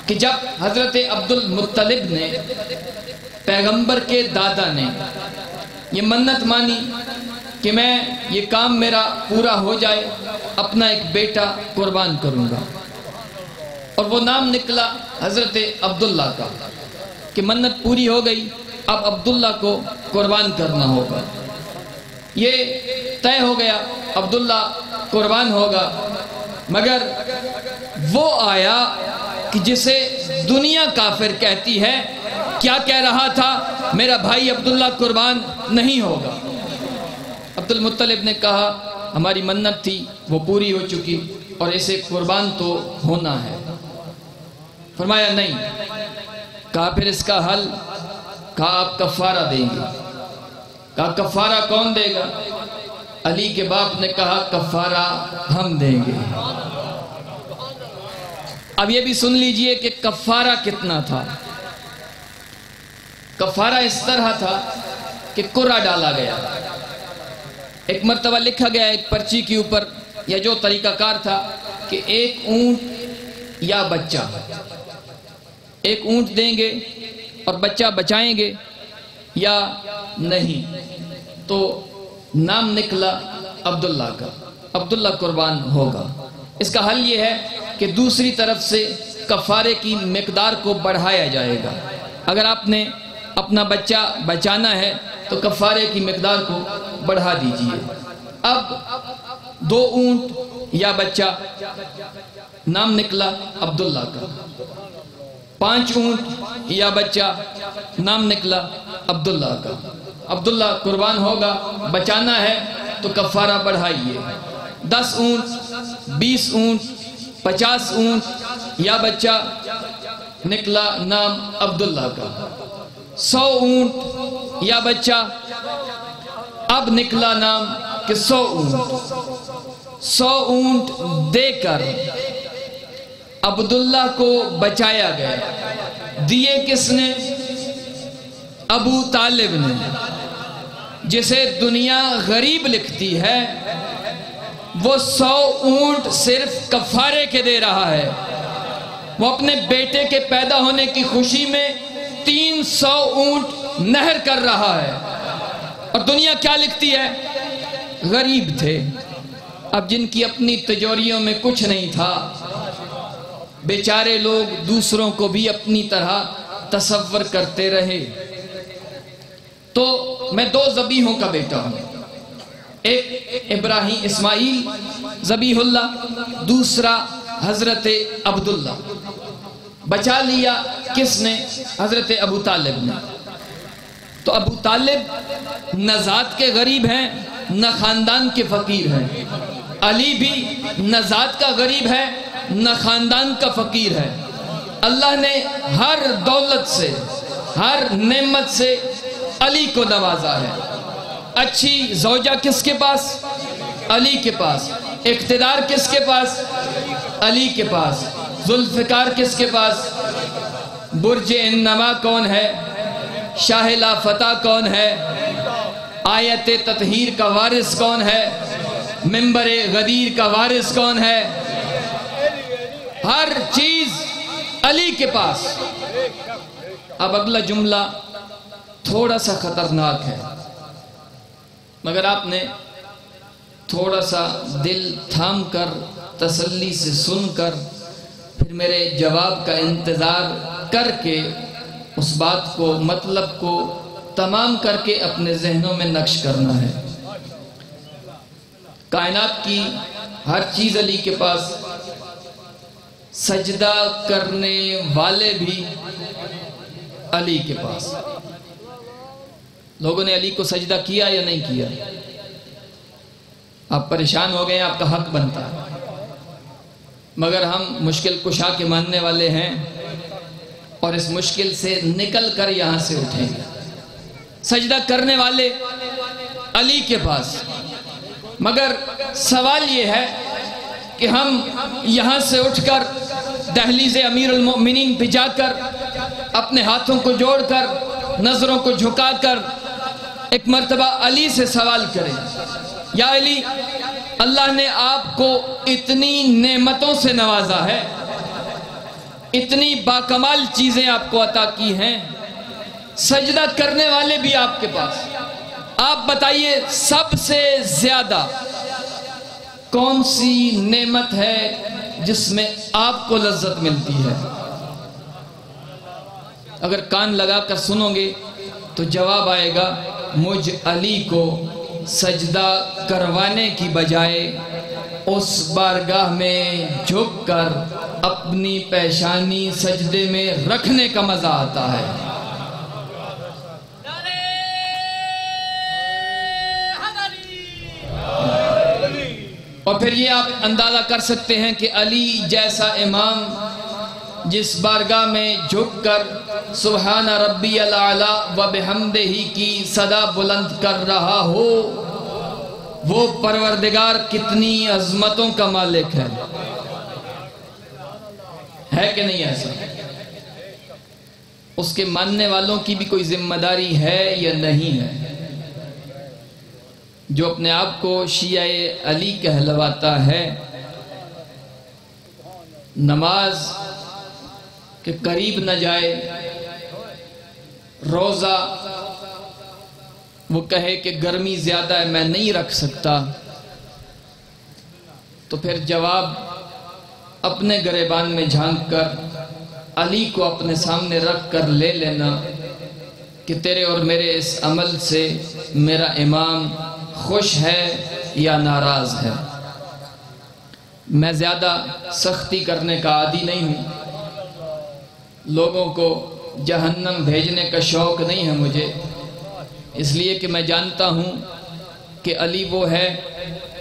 کہ جب حضرت عبد المطلب نے، پیغمبر کے دادا نے، یہ منت مانی کہ میں یہ کام میرا پورا ہو جائے اپنا ایک بیٹا قربان کروں گا، اور وہ نام نکلا حضرت عبداللہ کا، کہ منت پوری ہو گئی، اب عبداللہ کو قربان کرنا ہوگا۔ یہ طے ہو گیا عبداللہ قربان ہوگا، مگر وہ آیا کہ جسے دنیا کافر کہتی ہے، کیا کہہ رہا تھا؟ میرا بھائی عبداللہ قربان نہیں ہوگا۔ عبد المطلب نے کہا ہماری منت تھی وہ پوری ہو چکی اور اسے قربان تو ہونا ہے۔ فرمایا نہیں۔ کہا پھر اس کا حل؟ کہا آپ کفارہ دیں گے۔ کہا کفارہ کون دے گا؟ علی کے باپ نے کہا کفارہ ہم دیں گے۔ اب یہ بھی سن لیجئے کہ کفارہ کتنا تھا۔ کفارہ اس طرح تھا کہ قرعہ ڈالا گیا، ایک مرتبہ لکھا گیا ایک پرچی کے اوپر، یا جو طریقہ کار تھا کہ ایک اونٹ یا بچہ، ایک اونٹ دیں گے اور بچہ بچائیں گے یا نہیں، تو نام نکلا عبداللہ کا، عبداللہ قربان ہوگا۔ اس کا حل یہ ہے کہ دوسری طرف سے کفارے کی مقدار کو بڑھایا جائے گا۔ اگر آپ نے اپنا بچہ بچانا ہے تو کفارے کی مقدار کو بڑھا دیجئے۔ اب 2 اونٹ یا بچہ، نام نکلا عبداللہ کا۔ 5 اونٹ یا بچہ، نام نکلا عبداللہ کا۔ عبداللہ قربان ہوگا، بچانا ہے تو کفارہ بڑھائیے۔ 10 اونٹ، 20 اونٹ، 50 اونٹ یا بچہ، نکلا نام عبداللہ کا۔ 100 اونٹ یا بچہ، اب نکلا نام کہ 100 اونٹ۔ 100 اونٹ دے کر عبداللہ کو بچایا گیا۔ دیے کس نے؟ ابو طالب نے، جسے دنیا غریب لکھتی ہے۔ وہ 100 اونٹ صرف کفارے کے دے رہا ہے۔ وہ اپنے بیٹے کے پیدا ہونے کی خوشی میں 300 اونٹ نہر کر رہا ہے، اور دنیا کیا لکھتی ہے؟ غریب تھے۔ اب جن کی اپنی تجوریوں میں کچھ نہیں تھا، بیچارے لوگ دوسروں کو بھی اپنی طرح تصور کرتے رہے۔ تو میں 2 ذبیحوں کا بیٹا ہوں، ایک ابراہیم اسماعیل ذبیح اللہ، دوسرا حضرت عبداللہ۔ بچا لیا کس نے؟ حضرت ابو طالب نے۔ تو ابو طالب نہ ذات کے غریب ہیں نہ خاندان کے فقیر ہیں، علی بھی نہ ذات کا غریب ہے نہ خاندان کا فقیر ہے۔ اللہ نے ہر دولت سے، ہر نعمت سے علی کو نوازا ہے۔ اچھی زوجہ کس کے پاس؟ علی کے پاس۔ اقتدار کس کے پاس؟ علی کے پاس۔ ذوالفقار کس کے پاس؟ برج انما کون ہے؟ شاہ لا فتح کون ہے؟ آیت تطہیر کا وارث کون ہے؟ منبر غدیر کا وارث کون ہے؟ ہر چیز علی کے پاس۔ اب اگلا جملہ تھوڑا سا خطرناک ہے، مگر آپ نے تھوڑا سا دل تھام کر تسلی سے سن کر پھر میرے جواب کا انتظار کر کے اس بات کو، مطلب کو تمام کر کے اپنے ذہنوں میں نقش کرنا ہے۔ کائنات کی ہر چیز علی کے پاس، سجدہ کرنے والے بھی علی کے پاس۔ لوگوں نے علی کو سجدہ کیا یا نہیں کیا؟ آپ پریشان ہو گئے ہیں، آپ کا حق بنتا ہے، مگر ہم مشکل کشا کے ماننے والے ہیں اور اس مشکل سے نکل کر یہاں سے اٹھیں گے۔ سجدہ کرنے والے علی کے پاس، مگر سوال یہ ہے کہ ہم یہاں سے اٹھ کر دہلیز امیر المؤمنین پہ جا کر اپنے ہاتھوں کو جوڑ کر، نظروں کو جھکا کر ایک مرتبہ علی سے سوال کریں، یا علی، اللہ نے آپ کو اتنی نعمتوں سے نوازا ہے، اتنی باکمال چیزیں آپ کو عطا کی ہیں، سجدہ کرنے والے بھی آپ کے پاس، آپ بتائیے سب سے زیادہ کون سی نعمت ہے جس میں آپ کو لذت ملتی ہے؟ اگر کان لگا کر سنو گے تو جواب آئے گا، مجھ علی کو سجدہ کروانے کی بجائے اس بارگاہ میں جھک کر اپنی پیشانی سجدے میں رکھنے کا مزہ آتا ہے۔ اور پھر یہ آپ اندازہ کر سکتے ہیں کہ علی جیسا امام جس بارگاہ میں جھک کر سبحان ربی الاعلی و بحمدہ کی صدا بلند کر رہا ہو، وہ پروردگار کتنی عظمتوں کا مالک ہے کہ نہیں ایسا؟ اس کے ماننے والوں کی بھی کوئی ذمہ داری ہے یا نہیں ہے؟ جو اپنے آپ کو شیعہ علی کہلواتا ہے، نماز کہ قریب نہ جائے، روزہ وہ کہے کہ گرمی زیادہ ہے میں نہیں رکھ سکتا، تو پھر جواب اپنے گریبان میں جھانک کر علی کو اپنے سامنے رکھ کر لے لینا کہ تیرے اور میرے اس عمل سے میرا امام خوش ہے یا ناراض ہے۔ میں زیادہ سختی کرنے کا عادی نہیں ہوں، لوگوں کو جہنم بھیجنے کا شوق نہیں ہے مجھے، اس لیے کہ میں جانتا ہوں کہ علی وہ ہے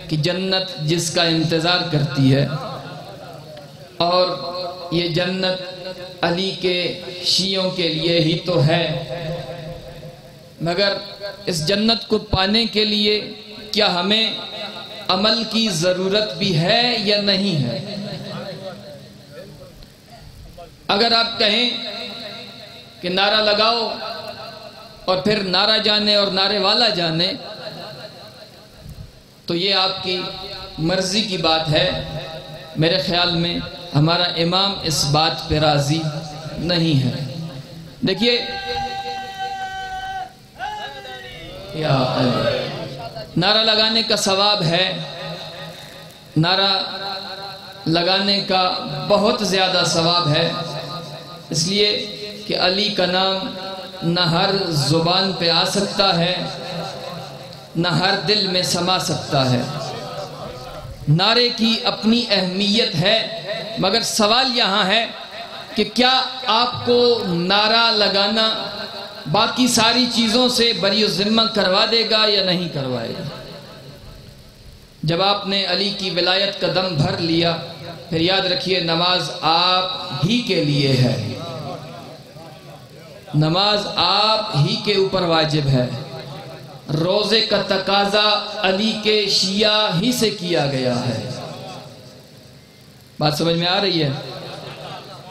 کہ جنت جس کا انتظار کرتی ہے، اور یہ جنت علی کے شیعوں کے لیے ہی تو ہے، مگر اس جنت کو پانے کے لیے کیا ہمیں عمل کی ضرورت بھی ہے یا نہیں ہے؟ اگر آپ کہیں کہ نعرہ لگاؤ اور پھر نعرہ جانے اور نعرے والا جانے، تو یہ آپ کی مرضی کی بات ہے، میرے خیال میں ہمارا امام اس بات پہ راضی نہیں ہے۔ دیکھیے نعرہ لگانے کا ثواب ہے، نعرہ لگانے کا بہت زیادہ ثواب ہے، اس لیے کہ علی کا نام نہ ہر زبان پہ آ سکتا ہے، نہ ہر دل میں سما سکتا ہے۔ نعرے کی اپنی اہمیت ہے، مگر سوال یہاں ہے کہ کیا آپ کو نعرہ لگانا باقی ساری چیزوں سے بری ذمہ کروا دے گا یا نہیں کروائے گا؟ جب آپ نے علی کی ولایت کا دم بھر لیا، پھر یاد رکھیے نماز آپ ہی کے لیے ہے، نماز آپ ہی کے اوپر واجب ہے، روزے کا تقاضا علی کے شیعہ ہی سے کیا گیا ہے۔ بات سمجھ میں آ رہی ہے؟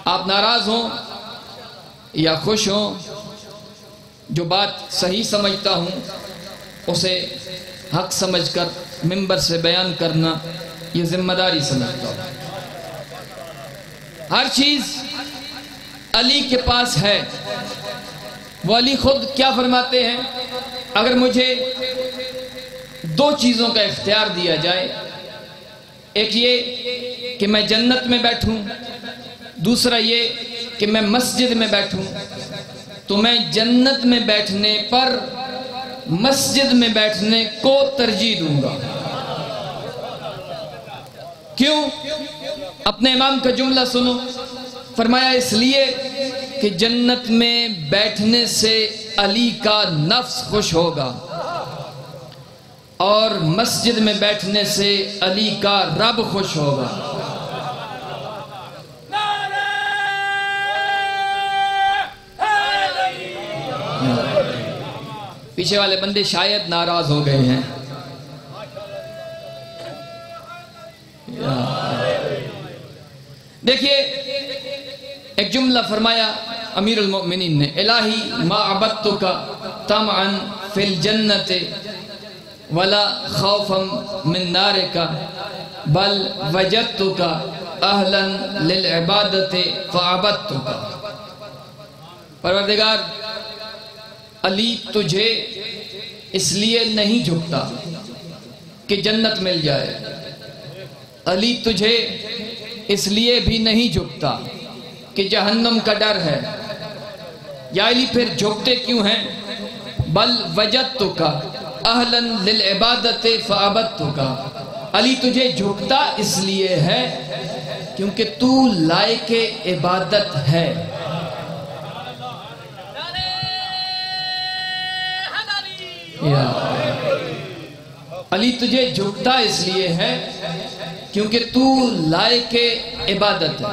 آپ ناراض ہوں یا خوش ہوں، جو بات صحیح سمجھتا ہوں اسے حق سمجھ کر منبر سے بیان کرنا یہ ذمہ داری سمجھتا ہوں۔ ہر چیز علی کے پاس ہے، وہ علی خود کیا فرماتے ہیں؟ اگر مجھے دو چیزوں کا اختیار دیا جائے، ایک یہ کہ میں جنت میں بیٹھوں، دوسرا یہ کہ میں مسجد میں بیٹھوں، تو میں جنت میں بیٹھنے پر مسجد میں بیٹھنے کو ترجیح دوں گا۔ کیوں؟ اپنے امام کا جملہ سنو، فرمایا اس لیے کہ جنت میں بیٹھنے سے علی کا نفس خوش ہوگا، اور مسجد میں بیٹھنے سے علی کا رب خوش ہوگا۔ پیچھے والے بندے شاید ناراض ہو گئے ہیں۔ دیکھیے ایک جملہ فرمایا امیر المؤمنین نے، الہی ما عبدتک طمعا فی الجنت ولا خوفا من نارک بل وجدتک اہلا للعبادت فعبدتک۔ پروردگار علی تجھے اس لیے نہیں جھکتا کہ جنت مل جائے، علی تجھے اس لیے بھی نہیں جھکتا کہ جہنم کا ڈر ہے۔ یا علی پھر جھکتے کیوں ہیں؟ بل وجدتک اہلا للعبادت فعبدتک، علی تجھے جھکتا اس لیے ہے کیونکہ تو لائق عبادت ہے۔ علی تجھے جھکتا اس لیے ہے کیونکہ تو لائق عبادت ہے۔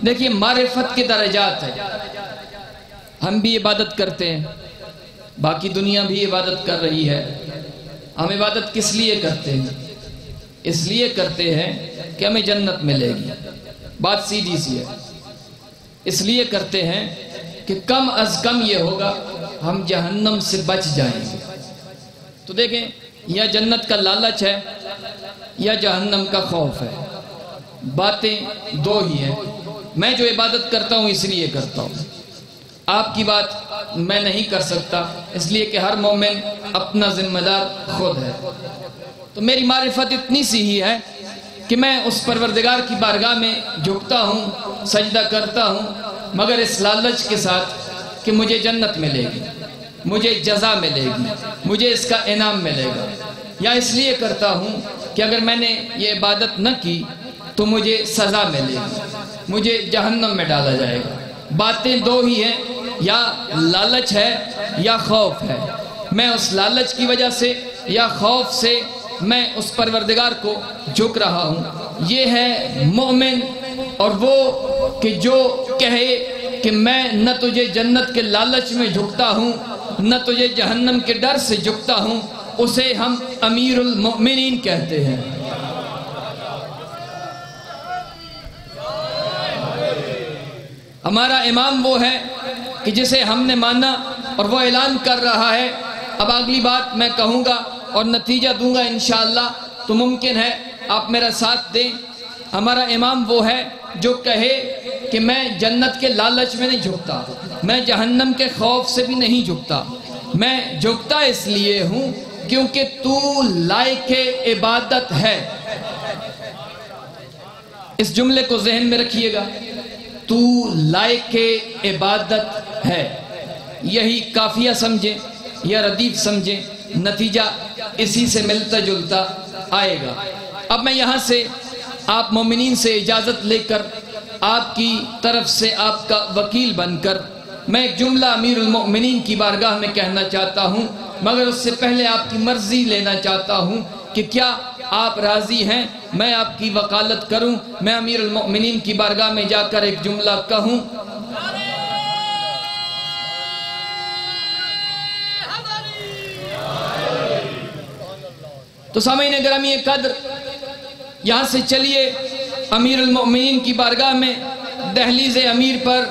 دیکھیے معرفت کے درجات ہیں، ہم بھی عبادت کرتے ہیں، باقی دنیا بھی عبادت کر رہی ہے۔ ہم عبادت کس لیے کرتے ہیں؟ اس لیے کرتے ہیں کہ ہمیں جنت ملے گی، بات سیدھی سی ہے۔ اس لیے کرتے ہیں کہ کم از کم یہ ہوگا ہم جہنم سے بچ جائیں گے۔ تو دیکھیں یا جنت کا لالچ ہے یا جہنم کا خوف ہے، باتیں دو ہی ہیں۔ میں جو عبادت کرتا ہوں اس لیے کرتا ہوں، آپ کی بات میں نہیں کر سکتا، اس لیے کہ ہر مومن اپنا ذمہ دار خود ہے۔ تو میری معرفت اتنی سی ہی ہے کہ میں اس پروردگار کی بارگاہ میں جھکتا ہوں، سجدہ کرتا ہوں، مگر اس لالچ کے ساتھ کہ مجھے جنت ملے گی، مجھے جزا ملے گی، مجھے اس کا انعام ملے گا۔ یا اس لیے کرتا ہوں کہ اگر میں نے یہ عبادت نہ کی تو مجھے سزا ملے گی، مجھے جہنم میں ڈالا جائے گا۔ باتیں دو ہی ہیں، یا لالچ ہے یا خوف ہے۔ میں اس لالچ کی وجہ سے یا خوف سے میں اس پروردگار کو جھک رہا ہوں۔ یہ ہے مومن، اور وہ کہ جو کہے کہ میں نہ تجھے جنت کے لالچ میں جھکتا ہوں نہ تجھے جہنم کے ڈر سے جھکتا ہوں، اسے ہم امیر المؤمنین کہتے ہیں۔ ہمارا امام وہ ہے کہ جسے ہم نے مانا اور وہ اعلان کر رہا ہے۔ اب اگلی بات میں کہوں گا اور نتیجہ دوں گا انشاءاللہ، تو ممکن ہے آپ میرا ساتھ دیں۔ ہمارا امام وہ ہے جو کہے کہ میں جنت کے لالچ میں نہیں جھکتا، میں جہنم کے خوف سے بھی نہیں جھکتا، میں جھکتا اس لیے ہوں کیونکہ تو لائق عبادت ہے۔ اس جملے کو ذہن میں رکھیے گا، تو لائق عبادت ہے۔ یہی کافیہ سمجھیں یا ردیف سمجھیں، نتیجہ اسی سے ملتا جلتا آئے گا۔ اب میں یہاں سے آپ مومنین سے اجازت لے کر آپ کی طرف سے آپ کا وکیل بن کر میں ایک جملہ امیر المؤمنین کی بارگاہ میں کہنا چاہتا ہوں، مگر اس سے پہلے آپ کی مرضی لینا چاہتا ہوں کہ کیا آپ راضی ہیں میں آپ کی وکالت کروں، میں امیر المؤمنین کی بارگاہ میں جا کر ایک جملہ کہوں؟ تو سامعین گرامی قدر، یہاں سے چلیے امیر المؤمنین کی بارگاہ میں دہلیز امیر پر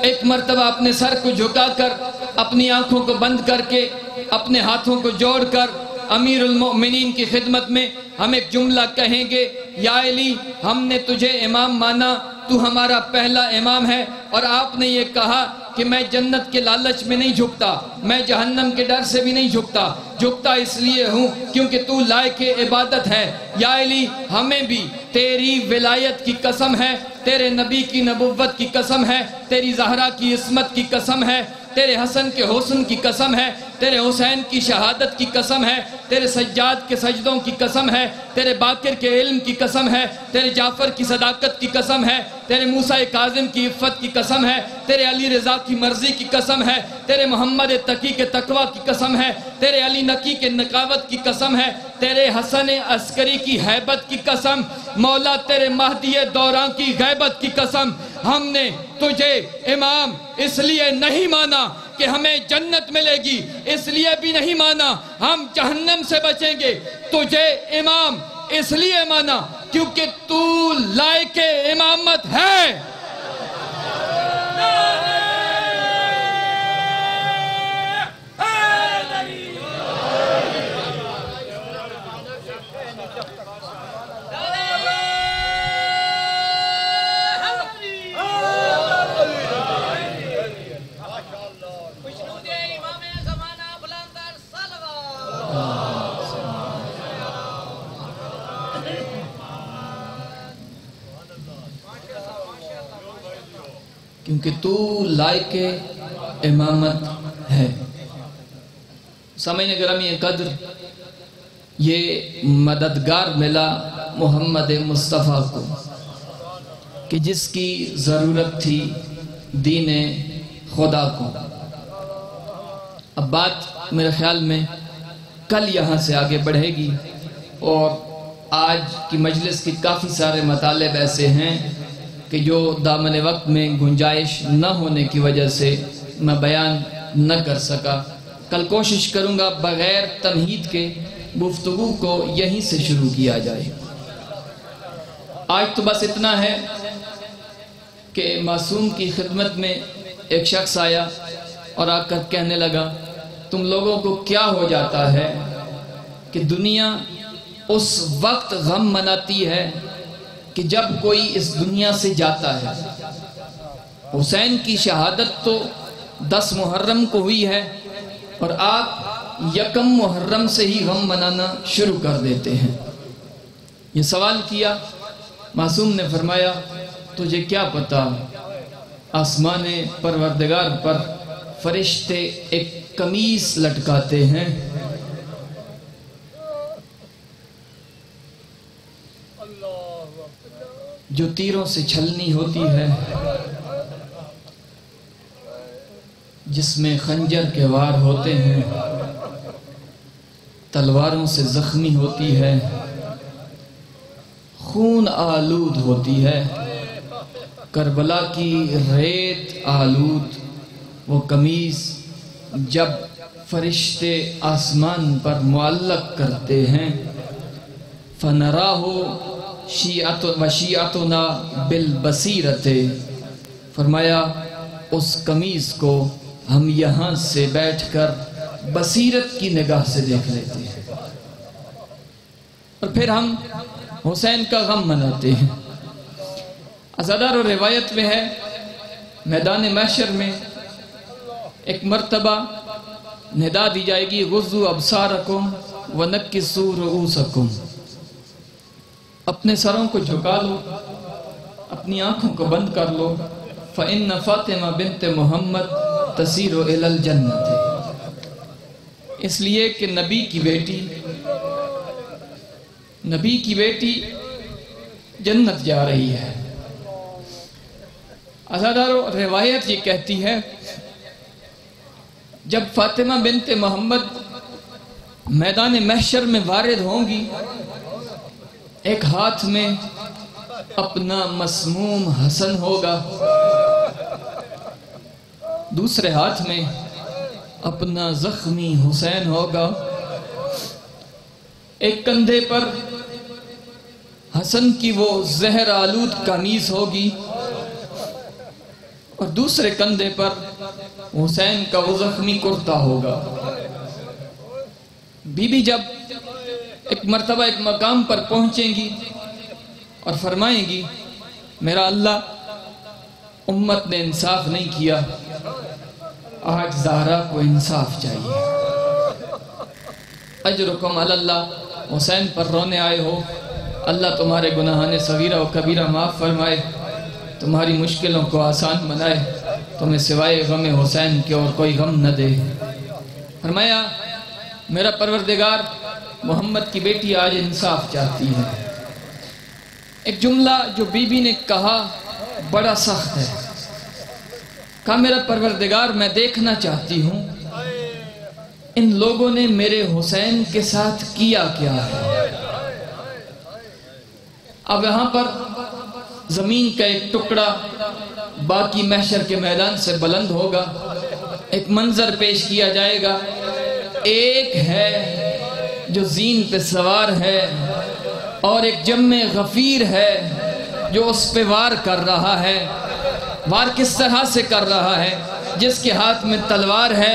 ایک مرتبہ اپنے سر کو جھکا کر، اپنی آنکھوں کو بند کر کے، اپنے ہاتھوں کو جوڑ کر امیر المؤمنین کی خدمت میں ہم ایک جملہ کہیں گے، یا علی ہم نے تجھے امام مانا، تو ہمارا پہلا امام ہے، اور آپ نے یہ کہا کہ میں جنت کے لالچ میں نہیں جھکتا، میں جہنم کے ڈر سے بھی نہیں جھکتا، جھکتا اس لیے ہوں کیونکہ تو لائق عبادت ہے۔ یا علی ہمیں بھی تیری ولایت کی قسم ہے، تیرے نبی کی نبوت کی قسم ہے، تیری زہرا کی عصمت کی قسم ہے، تیرے حسن کے حسن کی قسم ہے، تیرے حسین کی شہادت کی قسم ہے، تیرے سجاد کے سجدوں کی قسم ہے، تیرے باقر کے علم کی قسم ہے، تیرے جعفر کی صداقت کی قسم ہے، تیرے موسیٰ کاظم کی عفت کی قسم ہے، تیرے علی رضا کی مرضی کی قسم ہے، تیرے محمد تقی کے تقوی کی قسم ہے، تیرے علی نقی کے نقاوت کی قسم ہے، تیرے حسن عسکری کی حیبت کی قسم، مولا تیرے مہدی دوراں کی غیبت کی قسم، ہم نے تجھے امام اس لیے نہیں مانا کہ ہمیں جنت ملے گی، اس لیے بھی نہیں مانا ہم جہنم سے بچیں گے، تجھے امام اس لیے مانا کیونکہ تو لائق امامت ہے۔ کیونکہ تو لائق امامت ہے۔ سامعین گرامی قدر، یہ مددگار ملا محمد مصطفیٰ کو کہ جس کی ضرورت تھی دین خدا کو۔ اب بات میرے خیال میں کل یہاں سے آگے بڑھے گی، اور آج کی مجلس کی کافی سارے مطالب ایسے ہیں کہ جو دامن وقت میں گنجائش نہ ہونے کی وجہ سے میں بیان نہ کر سکا۔ کل کوشش کروں گا بغیر تمہید کے گفتگو کو یہیں سے شروع کیا جائے۔ آج تو بس اتنا ہے کہ معصوم کی خدمت میں ایک شخص آیا اور آ کر کہنے لگا، تم لوگوں کو کیا ہو جاتا ہے کہ دنیا اس وقت غم مناتی ہے کہ جب کوئی اس دنیا سے جاتا ہے۔ حسین کی شہادت تو 10 محرم کو ہوئی ہے، اور آپ 1 محرم سے ہی غم منانا شروع کر دیتے ہیں۔ یہ سوال کیا، معصوم نے فرمایا، تجھے کیا پتا آسمان پروردگار پر فرشتے ایک قمیص لٹکاتے ہیں۔ جو تیروں سے چھلنی ہوتی ہے، جس میں خنجر کے وار ہوتے ہیں، تلواروں سے زخمی ہوتی ہے، خون آلود ہوتی ہے، کربلا کی ریت آلود وہ قمیص جب فرشتے آسمان پر معلق کرتے ہیں، فَنَرَاهُ وَشِيعَتُنَا بِالْبَصِيرَةِ، فرمایا اس قمیص کو ہم یہاں سے بیٹھ کر بصیرت کی نگاہ سے دیکھ لیتے ہیں، اور پھر ہم حسین کا غم مناتے ہیں۔ عزادار و روایت میں ہے، میدان محشر میں ایک مرتبہ ندا دی جائے گی، غضوا ابصارکم ونکسوا رؤوسکم، اپنے سروں کو جھکا لو، اپنی آنکھوں کو بند کر لو، فإن فاطمہ بنت محمد تسیر الی الجنت، اس لیے کہ نبی کی بیٹی جنت جا رہی ہے۔ عزادارو روایت یہ کہتی ہے، جب فاطمہ بنت محمد میدان محشر میں وارد ہوں گی، ایک ہاتھ میں اپنا مسموم حسن ہوگا، دوسرے ہاتھ میں اپنا زخمی حسین ہوگا، ایک کندھے پر حسن کی وہ زہر آلود قمیص ہوگی، اور دوسرے کندھے پر حسین کا وہ زخمی کرتا ہوگا۔ بی بی جب ایک مرتبہ ایک مقام پر پہنچیں گی اور فرمائیں گی، میرا اللہ امت نے انصاف نہیں کیا، آج زہرا کو انصاف چاہیے، اجرکم علی اللہ، حسین پر رونے آئے ہو، اللہ تمہارے گناہان صغیرہ و کبیرہ معاف فرمائے، تمہاری مشکلوں کو آسان بنائے، تمہیں سوائے غم حسین کے اور کوئی غم نہ دے۔ فرمایا میرا پروردگار محمد کی بیٹی آج انصاف چاہتی ہے۔ ایک جملہ جو بی بی نے کہا بڑا سخت ہے، کہا میرا پروردگار میں دیکھنا چاہتی ہوں ان لوگوں نے میرے حسین کے ساتھ کیا کیا ہے۔ اب یہاں پر زمین کا ایک ٹکڑا باقی محشر کے میدان سے بلند ہوگا، ایک منظر پیش کیا جائے گا، ایک ہے جو زین پہ سوار ہے اور ایک جم غفیر ہے جو اس پہ وار کر رہا ہے۔ وار کس طرح سے کر رہا ہے؟ جس کے ہاتھ میں تلوار ہے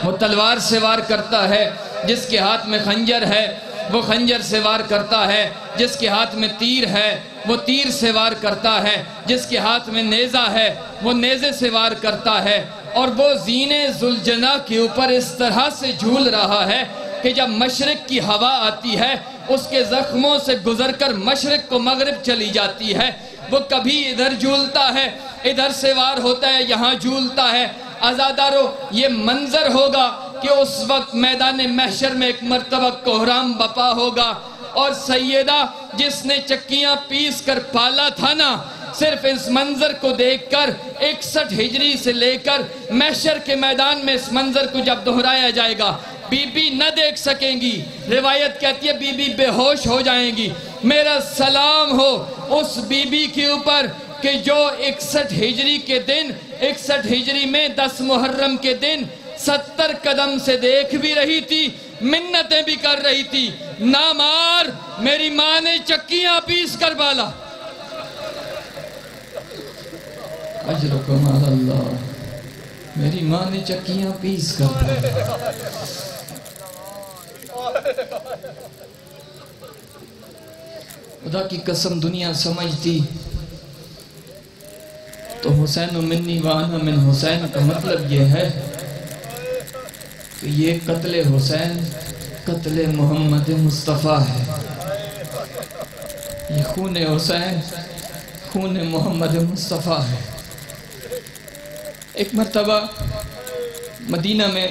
وہ تلوار سے وار کرتا ہے، جس کے ہاتھ میں خنجر ہے وہ خنجر سے وار کرتا ہے، جس کے ہاتھ میں تیر ہے وہ تیر سے وار کرتا ہے، جس کے ہاتھ میں نیزہ ہے وہ نیزے سے وار کرتا ہے، اور وہ زین ذوالجناح کے اوپر اس طرح سے جھول رہا ہے کہ جب مشرق کی ہوا آتی ہے اس کے زخموں سے گزر کر مشرق کو مغرب چلی جاتی ہے، وہ کبھی ادھر جھولتا ہے، ادھر سے وار ہوتا ہے، یہاں جھولتا ہے۔ عزادارو یہ منظر ہوگا کہ اس وقت میدان محشر میں ایک مرتبہ کوہرام بپا ہوگا، اور سیدہ جس نے چکیاں پیس کر پالا تھا نا، صرف اس منظر کو دیکھ کر 61 ہجری سے لے کر محشر کے میدان میں اس منظر کو جب دہرایا جائے گا، بی بی نہ دیکھ سکیں گی، روایت کہتی ہے بی بی بے ہوش ہو جائیں گی۔ میرا سلام ہو اس بی بی کے اوپر کہ جو 61 ہجری کے دن، 61 ہجری میں 10 محرم کے دن 70 قدم سے دیکھ بھی رہی تھی، منتیں بھی کر رہی تھی، نہ مار میری ماں نے چکیاں پیس کر بالا۔ اجرکم علی اللہ، میری ماں نے چکیاں پیس کر بالا۔ خدا کی قسم دنیا سمجھتی تو حسین منی وانا من حسین کا مطلب یہ ہے کہ یہ قتل حسین قتل محمد مصطفیٰ ہے، یہ خون حسین خون محمد مصطفیٰ ہے۔ ایک مرتبہ مدینہ میں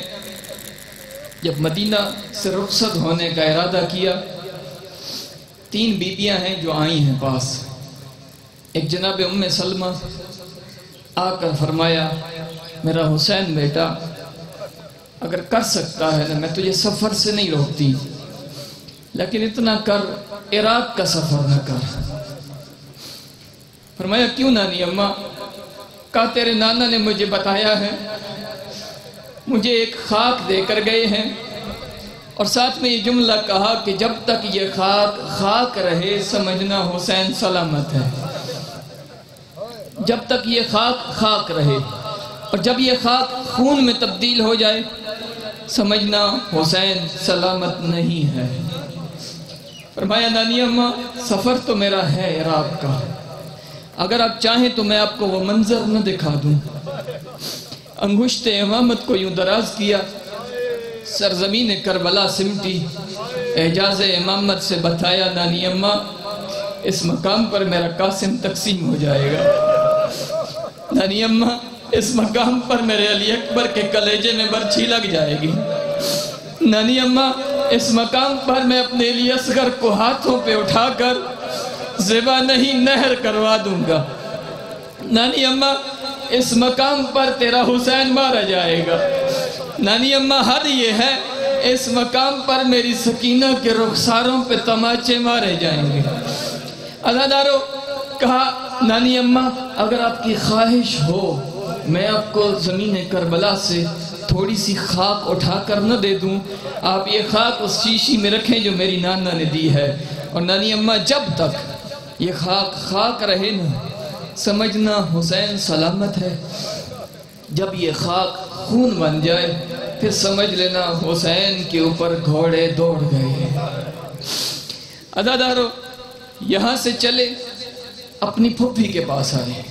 جب مدینہ سے رخصت ہونے کا ارادہ کیا، 3 بیبیاں ہیں جو آئی ہیں پاس، ایک جناب ام سلمہ آ کر فرمایا میرا حسین بیٹا اگر کر سکتا ہے نا میں تجھے سفر سے نہیں روکتی، لیکن اتنا کر عراق کا سفر نہ کر۔ فرمایا کیوں نانی اماں؟ کہا تیرے نانا نے مجھے بتایا ہے، مجھے ایک خاک دے کر گئے ہیں، اور ساتھ میں یہ جملہ کہا کہ جب تک یہ خاک خاک رہے سمجھنا حسین سلامت ہے۔ جب تک یہ خاک خاک رہے، اور جب یہ خاک خون میں تبدیل ہو جائے سمجھنا حسین سلامت نہیں ہے۔ فرمایا نانی اماں سفر تو میرا ہے عراق کا، اگر آپ چاہیں تو میں آپ کو وہ منظر نہ دکھا دوں۔ انگشت امامت کو یوں دراز کیا، سرزمین کربلا سمٹی، اعجاز امامت سے بتایا نانی اماں اس مقام پر میرا قاسم تقسیم ہو جائے گا، نانی اماں اس مقام پر میرے علی اکبر کے کلیجے میں برچھی لگ جائے گی، نانی اماں اس مقام پر میں اپنے علی اصغر کو ہاتھوں پہ اٹھا کر زبا نہیں نہر کروا دوں گا، نانی اماں اس مقام پر تیرا حسین مارا جائے گا، نانی اماں حد یہ ہے اس مقام پر میری سکینہ کے رخساروں پہ تماچے مارے جائیں گے۔ عزادارو کہا نانی اماں اگر آپ کی خواہش ہو میں آپ کو زمین کربلا سے تھوڑی سی خاک اٹھا کر نہ دے دوں، آپ یہ خاک اس شیشی میں رکھیں جو میری نانا نے دی ہے، اور نانی اماں جب تک یہ خاک خاک رہے نا سمجھنا حسین سلامت ہے، جب یہ خاک خون بن جائے پھر سمجھ لینا حسین کے اوپر گھوڑے دوڑ گئے۔ عزادارو یہاں سے چلے اپنی پھوپھی کے پاس آئے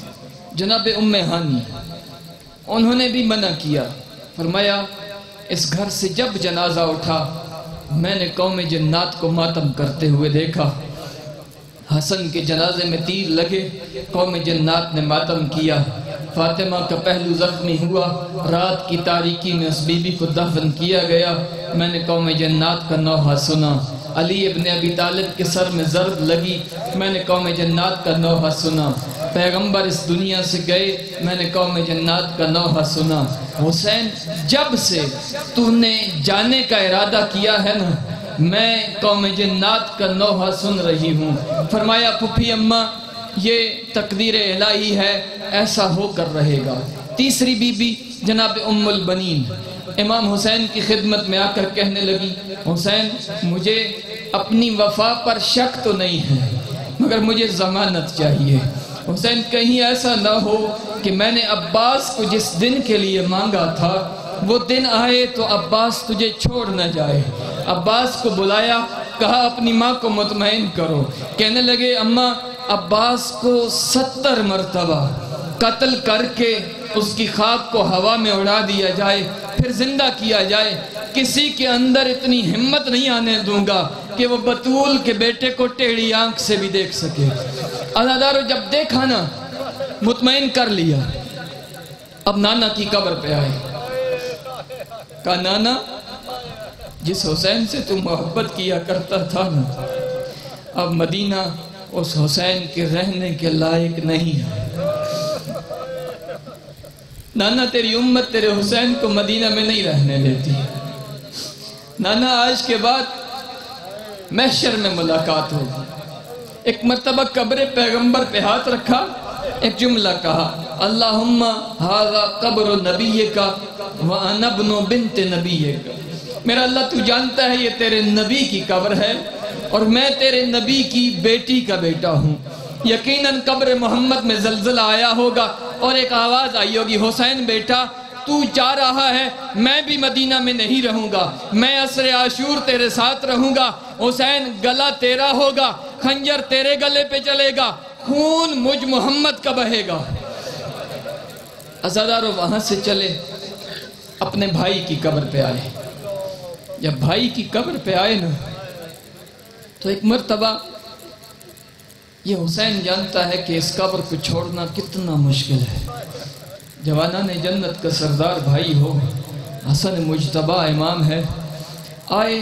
جناب ام ہانی، انہوں نے بھی منع کیا، فرمایا اس گھر سے جب جنازہ اٹھا میں نے قوم جنات کو ماتم کرتے ہوئے دیکھا، حسن کے جنازے میں تیر لگے قوم جنات نے ماتم کیا، فاطمہ کا پہلو زخمی ہوا، رات کی تاریکی میں اس بی بی کو دفن کیا گیا، میں نے قوم جنات کا نوحہ سنا، علی ابن ابی طالب کے سر میں ضرب لگی، میں نے قوم جنات کا نوحہ سنا، پیغمبر اس دنیا سے گئے، میں نے قوم جنات کا نوحہ سنا۔ حسین جب سے تو نے جانے کا ارادہ کیا ہے نا میں قوم جنات کا نوحہ سن رہی ہوں۔ فرمایا پھوپھی اماں یہ تقدیر الہی ہے، ایسا ہو کر رہے گا۔ تیسری بی بی جناب ام البنین امام حسین کی خدمت میں آ کر کہنے لگی حسین مجھے اپنی وفا پر شک تو نہیں ہے مگر مجھے ضمانت چاہیے، حسین کہیں ایسا نہ ہو کہ میں نے عباس کو جس دن کے لیے مانگا تھا وہ دن آئے تو عباس تجھے چھوڑ نہ جائے۔ عباس کو بلایا، کہا اپنی ماں کو مطمئن کرو، کہنے لگے اماں عباس کو 70 مرتبہ قتل کر کے اس کی خاک کو ہوا میں اڑا دیا جائے پھر زندہ کیا جائے، کسی کے اندر اتنی ہمت نہیں آنے دوں گا کہ وہ بطول کے بیٹے کو ٹیڑھی آنکھ سے بھی دیکھ سکے۔ عزادارو جب دیکھا نا مطمئن کر لیا، اب نانا کی قبر پہ آئے، کہا نانا جس حسین سے تم محبت کیا کرتا تھا نا اب مدینہ اس حسین کے رہنے کے لائق نہیں ہے، نانا تیری امت تیرے حسین کو مدینہ میں نہیں رہنے دیتی، نانا آج کے بعد محشر میں ملاقات ہوگی۔ ایک مرتبہ قبر پیغمبر پہ ہاتھ رکھا، ایک جملہ کہا اللہم ھذا قبر نبیک وانا ابن بنت نبیک، میرا اللہ تو جانتا ہے یہ تیرے نبی کی قبر ہے اور میں تیرے نبی کی بیٹی کا بیٹا ہوں، یقیناً قبر محمد میں زلزلہ آیا ہوگا اور ایک آواز آئی ہوگی حسین بیٹا تو جا رہا ہے میں بھی مدینہ میں نہیں رہوں گا، میں عصر عاشور تیرے ساتھ رہوں گا، حسین گلہ تیرا ہوگا، خنجر تیرے گلے پہ چلے گا، خون مجھ محمد کا بہے گا۔ عزادارو وہاں سے چلے اپنے بھائی کی قبر پہ آئے، جب بھائی کی قبر پہ آئے نا تو ایک مرتبہ یہ حسین جانتا ہے کہ اس قبر کو چھوڑنا کتنا مشکل ہے، جوانان جنت کا سردار بھائی ہو، حسن مجتبیٰ امام ہے، آئے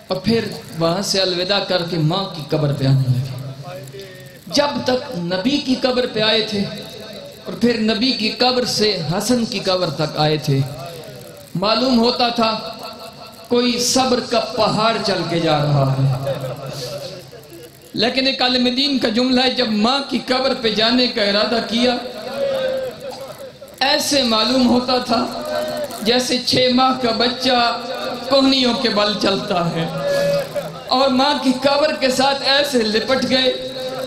اور پھر وہاں سے الوداع کر کے ماں کی قبر پہ آنے لگے، جب تک نبی کی قبر پہ آئے تھے اور پھر نبی کی قبر سے حسن کی قبر تک آئے تھے، معلوم ہوتا تھا کوئی صبر کا پہاڑ چل کے جا رہا ہے۔ لیکن ایک عالم دین کا جملہ ہے، جب ماں کی قبر پہ جانے کا ارادہ کیا، ایسے معلوم ہوتا تھا جیسے 6 ماہ کا بچہ کوہنیوں کے بل چلتا ہے، اور ماں کی قبر کے ساتھ ایسے لپٹ گئے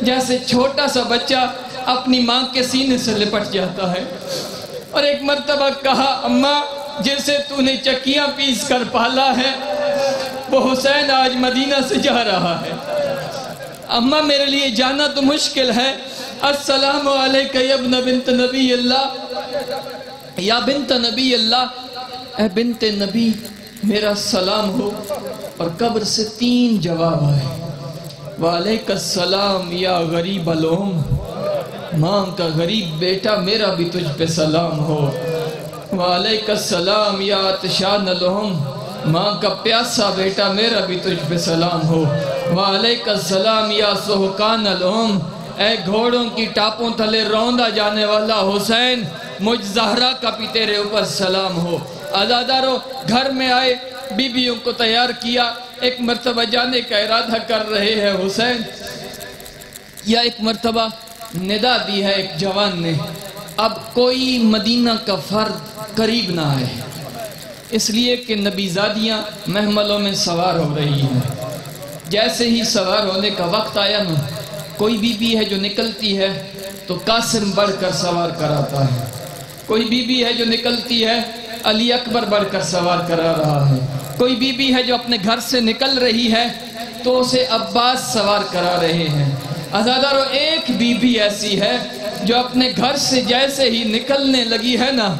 جیسے چھوٹا سا بچہ اپنی ماں کے سینے سے لپٹ جاتا ہے۔ اور ایک مرتبہ کہا، اماں جسے تو نے چکیاں پیس کر پالا ہے وہ حسین آج مدینہ سے جا رہا ہے، اماں میرے لیے جانا تو مشکل ہے، السلام علیکہ یا ابن بنت نبی اللہ، یا بنت نبی اللہ، اے بنت نبی میرا سلام ہو۔ اور قبر سے 3 جواب آئے، وعلیکہ السلام یا غریب الام، ماں کا غریب بیٹا میرا بھی تجھ پہ سلام ہو، وعلیکہ السلام یا عطشان الام، ماں کا پیاسا بیٹا میرا بھی تجھ پہ سلام ہو، وعلیکہ السلام یا سہقان الام، اے گھوڑوں کی ٹاپوں تلے روندا جانے والا حسین مجھ زہرا کا بھی تیرے اوپر سلام ہو۔ عزادارو گھر میں آئے، بیویوں کو تیار کیا، ایک مرتبہ جانے کا ارادہ کر رہے ہیں حسین، یا ایک مرتبہ ندا دی ہے ایک جوان نے، اب کوئی مدینہ کا فرد قریب نہ آئے، اس لیے کہ نبی زادیاں محملوں میں سوار ہو رہی ہیں۔ جیسے ہی سوار ہونے کا وقت آیا نا، کوئی بی بی ہے جو نکلتی ہے تو قاسم بڑھ کر سوار کراتا ہے، کوئی بی بی ہے جو نکلتی ہے علی اکبر بڑھ کر سوار کرا رہا ہے، کوئی بی بی ہے جو اپنے گھر سے نکل رہی ہے تو اسے عباس سوار کرا رہے ہیں۔ عزادارو ایک بی بی ایسی ہے جو اپنے گھر سے جیسے ہی نکلنے لگی ہے نا،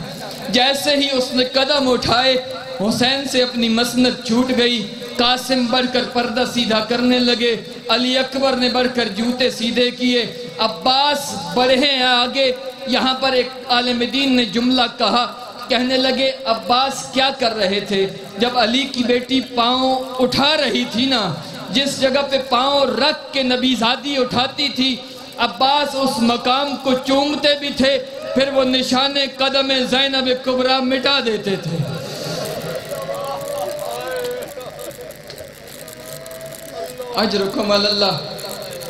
جیسے ہی اس نے قدم اٹھائے حسین سے اپنی مسند چھوٹ گئی، قاسم بڑھ کر پردہ سیدھا کرنے لگے، علی اکبر نے بڑھ کر جوتے سیدھے کیے، عباس بڑھے ہیں آگے۔ یہاں پر ایک عالم دین نے جملہ کہا، کہنے لگے عباس کیا کر رہے تھے؟ جب علی کی بیٹی پاؤں اٹھا رہی تھی نا، جس جگہ پہ پاؤں رکھ کے نبی زادی اٹھاتی تھی، عباس اس مقام کو چومتے بھی تھے، پھر وہ نشان قدم زینب کبریٰ مٹا دیتے تھے۔ اجرکم علی اللہ۔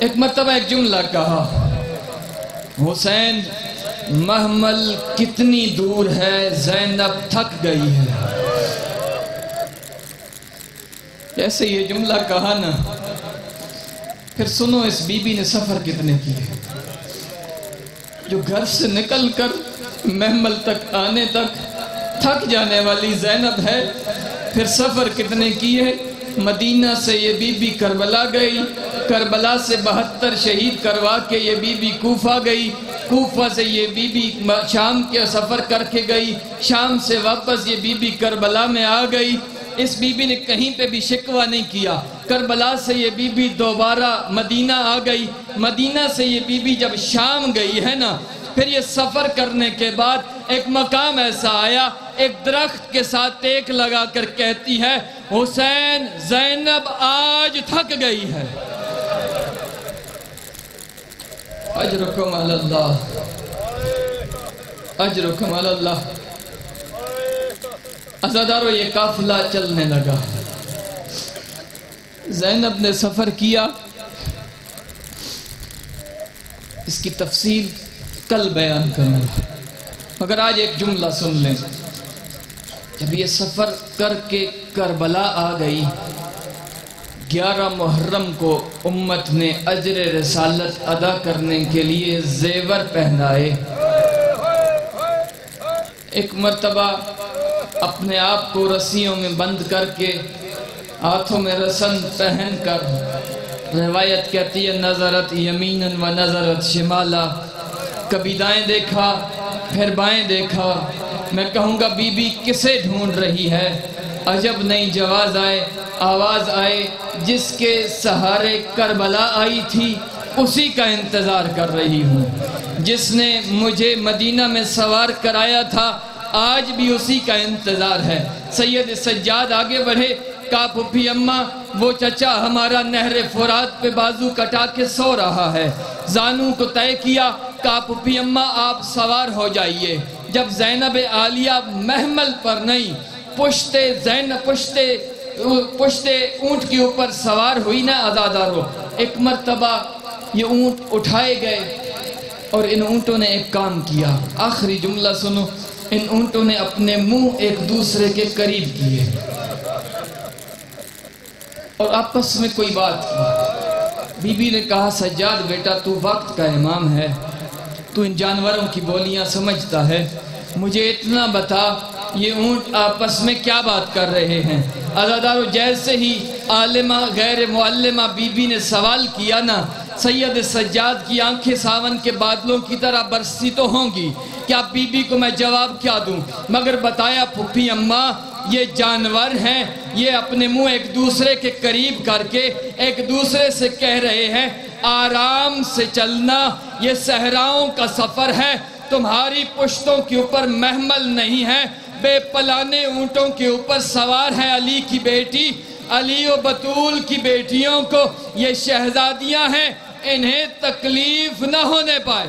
ایک مرتبہ ایک جملہ کہا، حسین محمل کتنی دور ہے، زینب تھک گئی ہے۔ جیسے یہ جملہ کہا نا، پھر سنو اس بی بی نے سفر کتنے کیے، جو گھر سے نکل کر محمل تک آنے تک تھک جانے والی زینب ہے، پھر سفر کتنے کیے۔ مدینہ سے یہ بی بی کربلا گئی، کربلا سے 72 شہید کروا کے یہ بی بی کوفہ گئی، کوفہ سے یہ بی بی شام کے سفر کر کے گئی، شام سے واپس یہ بی بی کربلا میں آ گئی۔ اس بی بی نے کہیں پہ بھی شکوہ نہیں کیا۔ کربلا سے یہ بی بی دوبارہ مدینہ آ گئی، مدینہ سے یہ بی بی جب شام گئی ہے نا، پھر یہ سفر کرنے کے بعد ایک مقام ایسا آیا، ایک درخت کے ساتھ ٹیک لگا کر کہتی ہے، حسین زینب آج تھک گئی ہے۔ اجرکم علی اللہ، اجرکم علی اللہ۔ عزادارو یہ قافلہ چلنے لگا، زینب نے سفر کیا، اس کی تفصیل کل بیان کروں گا، مگر آج ایک جملہ سن لیں۔ جب یہ سفر کر کے کربلا آ گئی، 11 محرم کو امت نے اجر رسالت ادا کرنے کے لیے زیور پہنائے۔ ایک مرتبہ اپنے آپ کو رسیوں میں بند کر کے، ہاتھوں میں رسن پہن کر، روایت کہتی ہے نظرت یمیناً و نظرت شمالا، کبھی دائیں دیکھا پھر بائیں دیکھا۔ میں کہوں گا بی بی کسے ڈھونڈ رہی ہے؟ عجب نہیں جواز آئے، آواز آئے، جس کے سہارے کربلا آئی تھی اسی کا انتظار کر رہی ہوں، جس نے مجھے مدینہ میں سوار کرایا تھا آج بھی اسی کا انتظار ہے۔ سید سجاد آگے بڑھے، کہا پھپھی اماں وہ چچا ہمارا نہر فرات پہ بازو کٹا کے سو رہا ہے۔ زانو کو طے کیا، کہا پھپھی اماں آپ سوار ہو جائیے۔ جب زینب عالیہ محمل پر نہیں پشتے اونٹ کے اوپر سوار ہوئی نا عزادارو، ایک مرتبہ یہ اونٹ اٹھائے گئے اور ان اونٹوں نے ایک کام کیا۔ آخری جملہ سنو، ان اونٹوں نے اپنے منہ ایک دوسرے کے قریب کیے اور آپس میں کوئی بات کی۔ بی بی نے کہا سجاد بیٹا تو وقت کا امام ہے، تو ان جانوروں کی بولیاں سمجھتا ہے، مجھے اتنا بتا یہ اونٹ آپس میں کیا بات کر رہے ہیں۔ عزادارو جیسے ہی عالمہ غیر معلمہ بی بی نے سوال کیا نا، سید سجاد کی آنکھیں ساون کے بادلوں کی طرح برسی تو ہوں گی، کیا بی بی کو میں جواب کیا دوں؟ مگر بتایا پھپھی اماں یہ جانور ہیں، یہ اپنے منہ ایک دوسرے کے قریب کر کے ایک دوسرے سے کہہ رہے ہیں آرام سے چلنا، یہ صحراؤں کا سفر ہے، تمہاری پشتوں کے اوپر محمل نہیں ہے، بے پلانے اونٹوں کے اوپر سوار ہے علی کی بیٹی، علی و بطول کی بیٹیوں کو یہ شہزادیاں ہیں، انہیں تکلیف نہ ہونے پائے۔